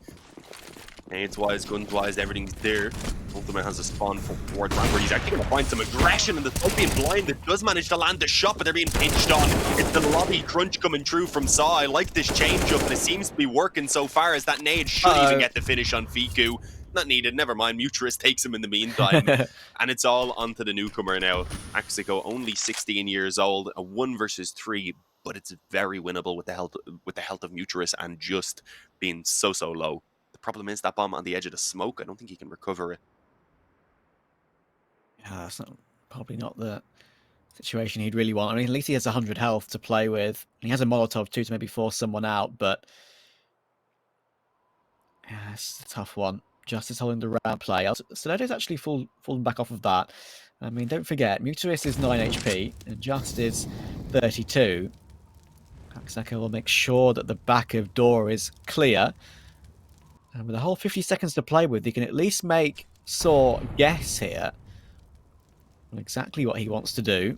Nades-wise, guns-wise, everything's there. Ultimate has a spawn towards Ramp where he's actually going to find some aggression, and despite being blind, it does manage to land the shot, but they're being pinched on. It's the lobby crunch coming through from Saw. I like this change-up, and it seems to be working so far, as that nade should even get the finish on Fiku. Not needed, never mind. Muturus takes him in the meantime, and it's all onto the newcomer now. x-kom only 16 years old, a 1 versus 3, but it's very winnable with the health of Muturus and just being so low. The problem is that bomb on the edge of the smoke. I don't think he can recover it. Yeah, that's probably not the situation he'd really want. I mean, at least he has 100 health to play with. He has a Molotov too to maybe force someone out, but yeah, it's a tough one. Justice holding the round play. Soledo's actually fallen back off of that. I mean, don't forget, Muturus is 9 HP and Just is 32. x-kom will make sure that the back of door is clear. And with a whole 50 seconds to play with, he can at least make Saw guess here on exactly what he wants to do.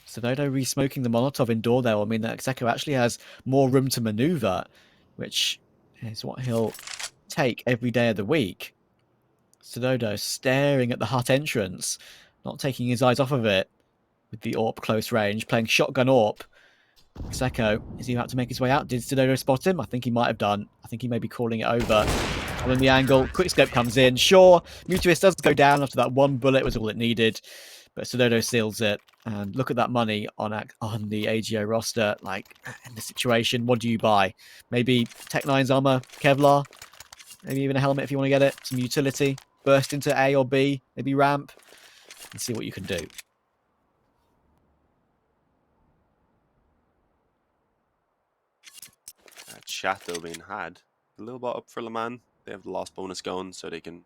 Soledo re-smoking the Molotov in door there will mean that x-kom actually has more room to maneuver, which is what he'll take every day of the week. Soledo staring at the hut entrance, not taking his eyes off of it with the AWP close range, playing shotgun AWP. x-kom, is he about to make his way out? Did Soledo spot him? I think he might have done. I think he may be calling it over. On the angle, quickscope comes in. Sure, Muturus does go down after that 1 bullet was all it needed, but Soledo seals it. And look at that money on the AGO roster. Like, in this situation, what do you buy? Maybe Tech-9's armor, Kevlar, maybe even a helmet if you want to get it. Some utility, burst into A or B, maybe ramp, and see what you can do. Chat though being had a little bit up for Le Mans. They have the loss bonus going, so they can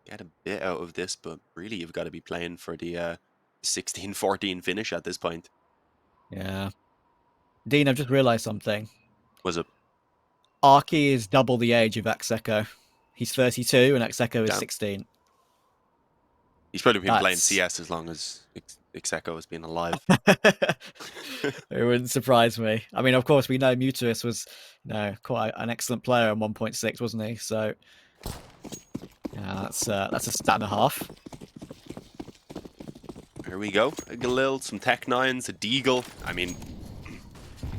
get a bit out of this, but really you've got to be playing for the 16-14 finish at this point. Yeah. Dean, I've just realised something. Was it? Arky is double the age of x-kom. He's 32 and x-kom is Damn. 16. He's probably been playing CS as long as x-kom has been alive. It wouldn't surprise me. I mean, of course, we know Muturus was, quite an excellent player on 1.6, wasn't he? So, yeah, that's a stat and a half. Here we go. A Galil, some Tech-9s, a Deagle. I mean,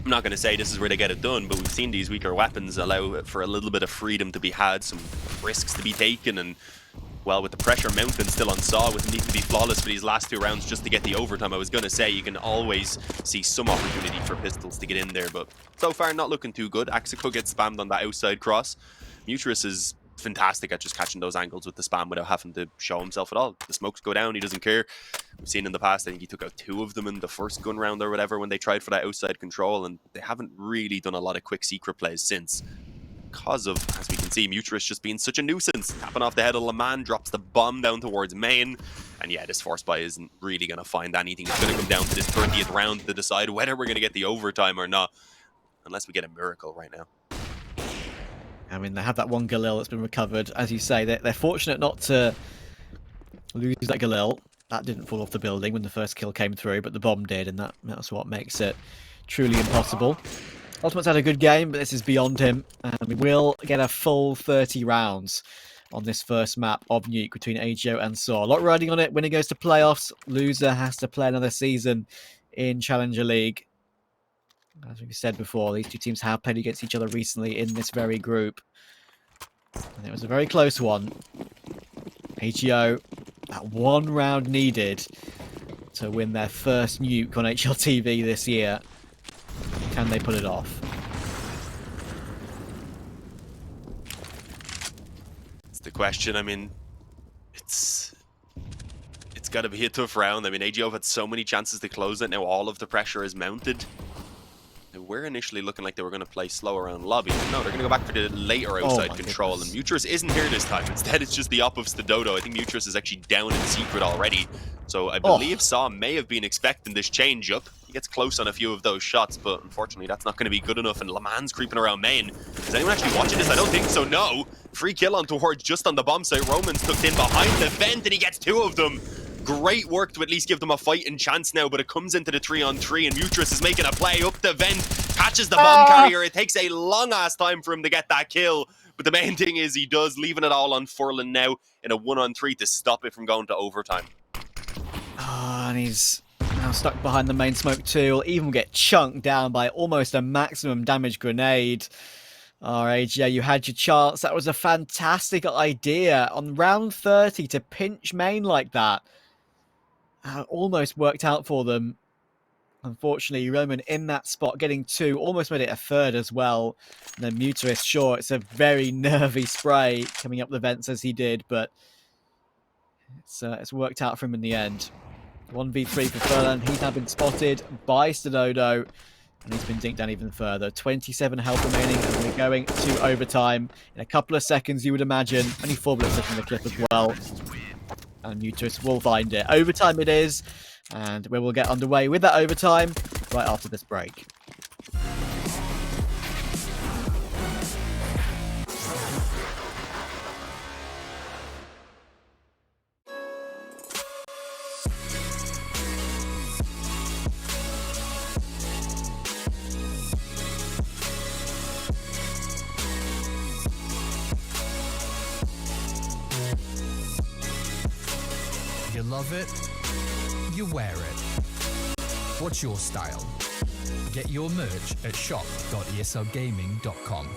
I'm not going to say this is where they get it done, but we've seen these weaker weapons allow for a little bit of freedom to be had, some risks to be taken, and well, with the pressure mounting still on Saw, with him needing to be flawless for these last 2 rounds just to get the overtime, I was going to say you can always see some opportunity for pistols to get in there, but so far not looking too good. x-kom gets spammed on that outside cross. Muturus is fantastic at just catching those angles with the spam without having to show himself at all. The smokes go down, he doesn't care. We've seen in the past, I think he took out 2 of them in the first gun round or whatever when they tried for that outside control, and they haven't really done a lot of quick secret plays since. Because of, as we can see, Muturus just being such a nuisance. Tapping off the head of Le Mans, drops the bomb down towards main. And yeah, this force buy isn't really going to find anything. It's going to come down to this 30th round to decide whether we're going to get the overtime or not. Unless we get a miracle right now. I mean, they have that one Galil that's been recovered. As you say, they're fortunate not to lose that Galil. That didn't fall off the building when the first kill came through, but the bomb did, and that's what makes it truly impossible. Ultimate's had a good game, but this is beyond him. And we will get a full 30 rounds on this first map of Nuke between AGO and Saw. A lot riding on it. Winner goes to playoffs. Loser has to play another season in Challenger League. As we said before, these 2 teams have played against each other recently in this very group. And it was a very close one. AGO, that 1 round needed to win their first Nuke on HLTV this year. Can they put it off? It's the question. I mean, It's got to be a tough round. I mean, AGO have had so many chances to close it. Now all of the pressure is mounted. We're initially looking like they were going to play slow around lobby. But no, they're going to go back for the later outside control. Goodness. And Mutrus isn't here this time. Instead, it's just the opposite to Dodo. I think Mutrus is actually down in secret already. So I believe Saw may have been expecting this change-up. He gets close on a few of those shots, but unfortunately that's not going to be good enough. And Laman's creeping around main. Is anyone actually watching this? I don't think so, no. Free kill on towards just on the bomb site. Roman's tucked in behind the vent, and he gets 2 of them. Great work to at least give them a fighting chance now, but it comes into the 3-on-3, and Mutrus is making a play up the vent, catches the bomb carrier. It takes a long-ass time for him to get that kill, but the main thing is he does, leaving it all on Furlan now in a 1-on-3 to stop it from going to overtime. And he's now stuck behind the main smoke too. He'll even get chunked down by almost a maximum damage grenade. Alright, yeah, you had your chance. That was a fantastic idea on round 30 to pinch main like that. Almost worked out for them. Unfortunately, Roman in that spot, getting 2, almost made it a 3rd as well. And then Mutrus, sure, it's a very nervy spray coming up the vents as he did, but it's worked out for him in the end. 1v3 for Furlan. He's now been spotted by Stododo, and he's been dinked down even further. 27 health remaining, and we're going to overtime in a couple of seconds, you would imagine. Only 4 bullets left in the clip as well. And Mutrus will find it. Overtime it is, and we will get underway with that overtime right after this break. You love it, you wear it. What's your style? Get your merch at shop.eslgaming.com.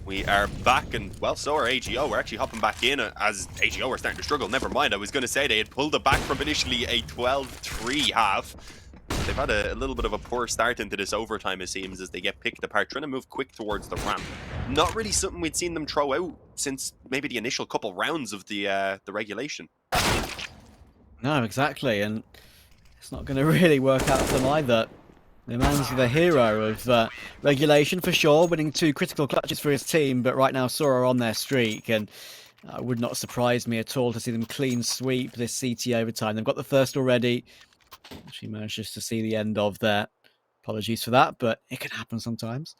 We are back, and well, so are AGO. We're actually hopping back in as AGO are starting to struggle. Never mind, I was going to say they had pulled it back from initially a 12-3 half. They've had a little bit of a poor start into this overtime, it seems, as they get picked apart, trying to move quick towards the ramp. Not really something we'd seen them throw out since maybe the initial couple rounds of the regulation. No, exactly, and it's not going to really work out for them either. The man's the hero of regulation for sure, winning 2 critical clutches for his team, but right now Sora are on their streak, and it would not surprise me at all to see them clean sweep this CT overtime. They've got the first already. Actually managed to see the end of there. Apologies for that, but it can happen sometimes.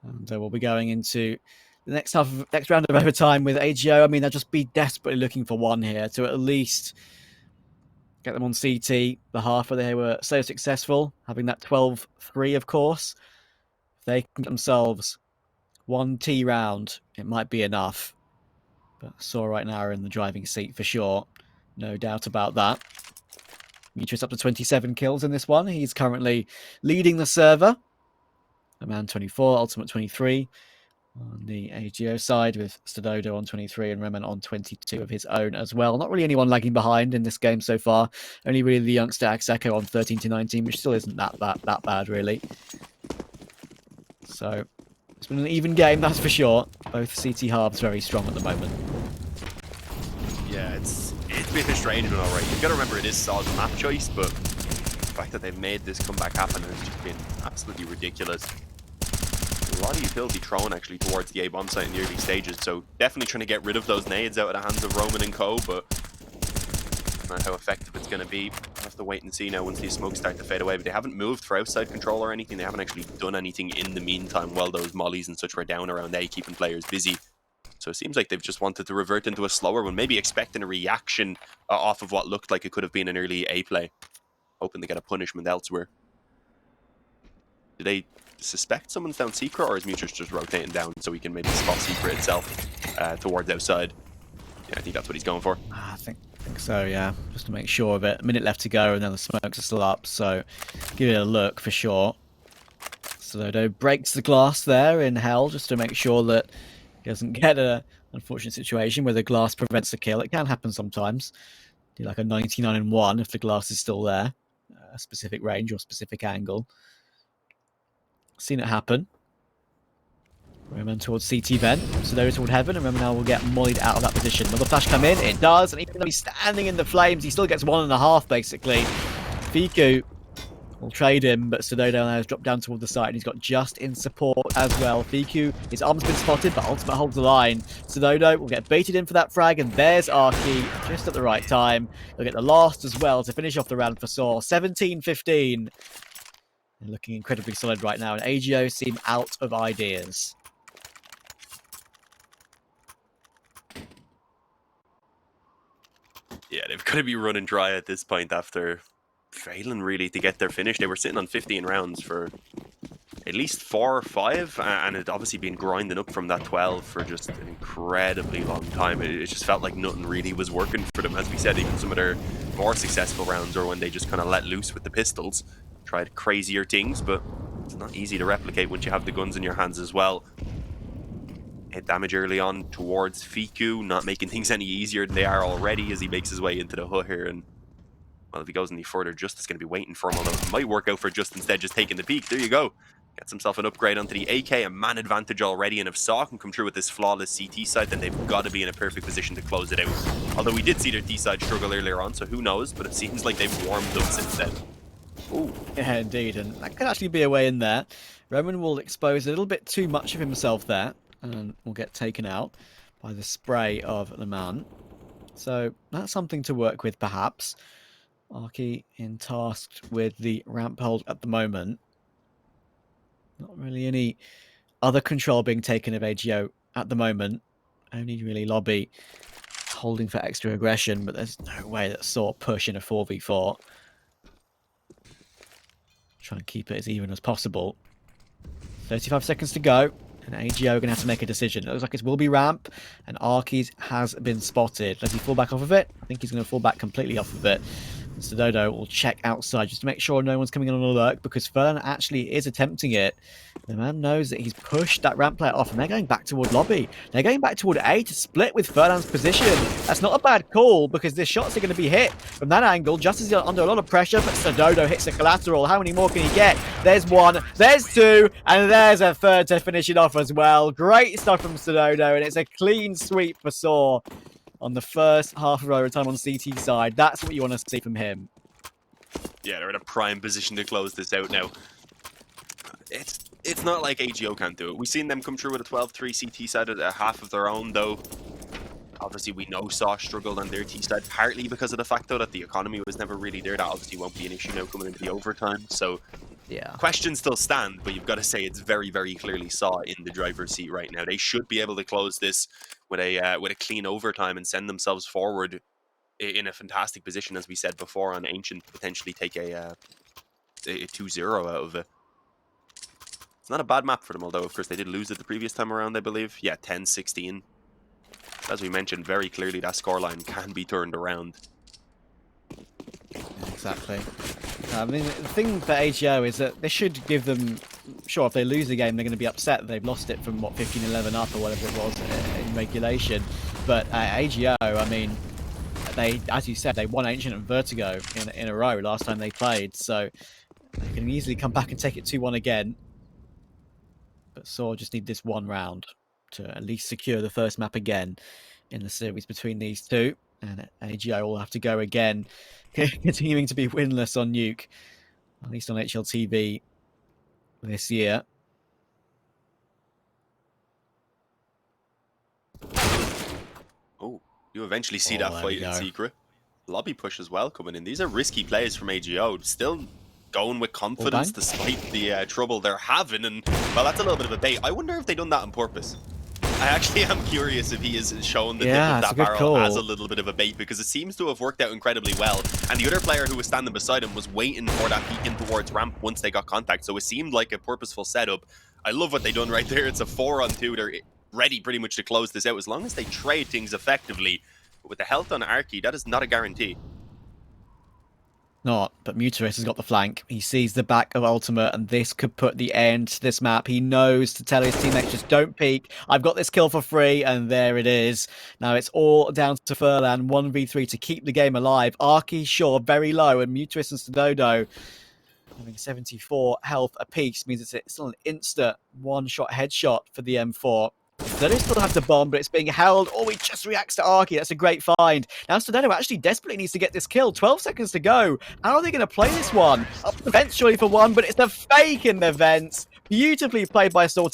And we'll be going into the next round of overtime with AGO. I mean, they'll just be desperately looking for one here to at least get them on CT, the half where they were so successful, having that 12-3, of course. If they can get themselves 1 T round, it might be enough. But Sora right now are in the driving seat for sure. No doubt about that. Mutrus up to 27 kills in this one. He's currently leading the server. A man 24, Ultimate 23 on the AGO side, with Stododo on 23 and Reman on 22 of his own as well. Not really anyone lagging behind in this game so far. Only really the youngster Axeco on 13-19, which still isn't that bad really. So it's been an even game, that's for sure. Both CT halves very strong at the moment. Yeah, it's been a strange one, alright. You've got to remember it is solid map choice, but the fact that they've made this comeback happen has just been absolutely ridiculous. A lot of utility thrown actually towards the A-bomb site in the early stages, so definitely trying to get rid of those nades out of the hands of Roman and co, but not how effective it's going to be. We'll have to wait and see now once these smokes start to fade away, but they haven't moved for outside control or anything. They haven't actually done anything in the meantime while those mollies and such were down around A, keeping players busy. So it seems like they've just wanted to revert into a slower one, maybe expecting a reaction off of what looked like it could have been an early A play, hoping to get a punishment elsewhere. Do they suspect someone's down secret, or is Mutrus just rotating down so he can maybe spot secret itself towards outside? Yeah, I think that's what he's going for. I think so, yeah. Just to make sure of it. A minute left to go, and then the smokes are still up, so give it a look for sure. Stododo breaks the glass there in hell just to make sure that he doesn't get an unfortunate situation where the glass prevents the kill. It can happen sometimes. Do like a 99-1 if the glass is still there, a specific range or specific angle. Seen it happen. Roman towards CT vent, so there is toward heaven, and Roman now will get mollied out of that position. Will the flash come in? It does, and even though he's standing in the flames, he still gets 1.5 basically. Fiku will trade him, but Stododo now has dropped down toward the side, and he's got just in support as well. Fiku, his arm's been spotted, but Ultimate holds the line. Stododo will get baited in for that frag, and there's Arky just at the right time. He'll get the last as well to finish off the round for Saw. 17-15. They're looking incredibly solid right now, and AGO seem out of ideas. Yeah, they've got to be running dry at this point after failing really to get their finish. They were sitting on 15 rounds for at least 4 or 5, and it obviously been grinding up from that 12 for just an incredibly long time. It just felt like nothing really was working for them. As we said, even some of their more successful rounds or when they just kind of let loose with the pistols, tried crazier things, but it's not easy to replicate once you have the guns in your hands as well. Hit damage early on towards Fiku, not making things any easier than they are already as he makes his way into the hut here. And well, if he goes any further, Justin's going to be waiting for him, although it might work out for Just instead just taking the peek. There you go. Gets himself an upgrade onto the AK, a man advantage already, and if Saw can come through with this flawless CT side, then they've got to be in a perfect position to close it out. Although we did see their T side struggle earlier on, so who knows, but it seems like they've warmed up since then. Ooh. Yeah, indeed, and that could actually be a way in there. Roman will expose a little bit too much of himself there, and will get taken out by the spray of the man. So that's something to work with, perhaps. Arky in tasked with the ramp hold at the moment. Not really any other control being taken of AGO at the moment. Only really lobby holding for extra aggression, but there's no way that Saw push in a 4v4. Try and keep it as even as possible. 35 seconds to go, and AGO are going to have to make a decision. It looks like it will be ramp, and Arky's has been spotted. Does he fall back off of it? I think he's going to fall back completely off of it. Sododo will check outside just to make sure no one's coming on alert, because Furlan actually is attempting it. The man knows that he's pushed that ramp player off, and they're going back toward lobby. They're going back toward A to split with Furlan's position. That's not a bad call, because the shots are going to be hit from that angle, just as he's under a lot of pressure, but Sododo hits the collateral. How many more can he get? There's one, there's two, and there's a third to finish it off as well. Great stuff from Sododo, and it's a clean sweep for Saw on the first half of overtime on CT side. That's what you want to see from him. Yeah, they're in a prime position to close this out now. It's not like AGO can't do it. We've seen them come through with a 12-3 CT side at a half of their own, though. Obviously, we know Saw struggled on their T side, partly because of the fact, though, that the economy was never really there. That obviously won't be an issue now coming into the overtime. So, yeah, questions still stand, but you've got to say it's very, very clearly Saw in the driver's seat right now. They should be able to close this with a clean overtime and send themselves forward in a fantastic position, as we said before, on Ancient, potentially take a 2-0 out of it. It's not a bad map for them, although, of course, they did lose it the previous time around, I believe. Yeah, 10-16. As we mentioned, very clearly that scoreline can be turned around. Exactly. I mean, the thing for AGO is that this should give them... Sure, if they lose the game, they're going to be upset that they've lost it from, what, 15-11 up or whatever it was in regulation. But AGO, I mean, they, as you said, they won Ancient and Vertigo in a row last time they played. So they can easily come back and take it 2-1 again. But Saw just need this one round to at least secure the first map again in the series between these two. And AGO will have to go again, continuing to be winless on Nuke, at least on HLTV this year. Oh, you eventually see that fight in secret. Lobby push as well coming in. These are risky plays from AGO. Still going with confidence despite the trouble they're having. And, well, that's a little bit of a bait. I wonder if they've done that on purpose. I actually am curious if he has shown the tip of that barrel as a little bit of a bait, because it seems to have worked out incredibly well. And the other player who was standing beside him was waiting for that peek in towards ramp once they got contact. So it seemed like a purposeful setup. I love what they've done right there. It's a 4-on-2. They're ready pretty much to close this out as long as they trade things effectively. But with the health on Arky, that is not a guarantee. Not, but Muteris has got the flank. He sees the back of Ultimate, and this could put the end to this map. He knows to tell his teammates, just don't peek. I've got this kill for free, and there it is. Now it's all down to Furlan, 1v3 to keep the game alive. Arky, sure, very low, and Muteris and Sododo having 74 health apiece means it's still an instant one-shot headshot for the M4. Sododo still have the bomb, but it's being held. Oh, he just reacts to Arky. That's a great find. Now Sododo actually desperately needs to get this kill. 12 seconds to go. How are they going to play this one? Up the vents surely for one, but it's a fake in the vents. Beautifully played by Saw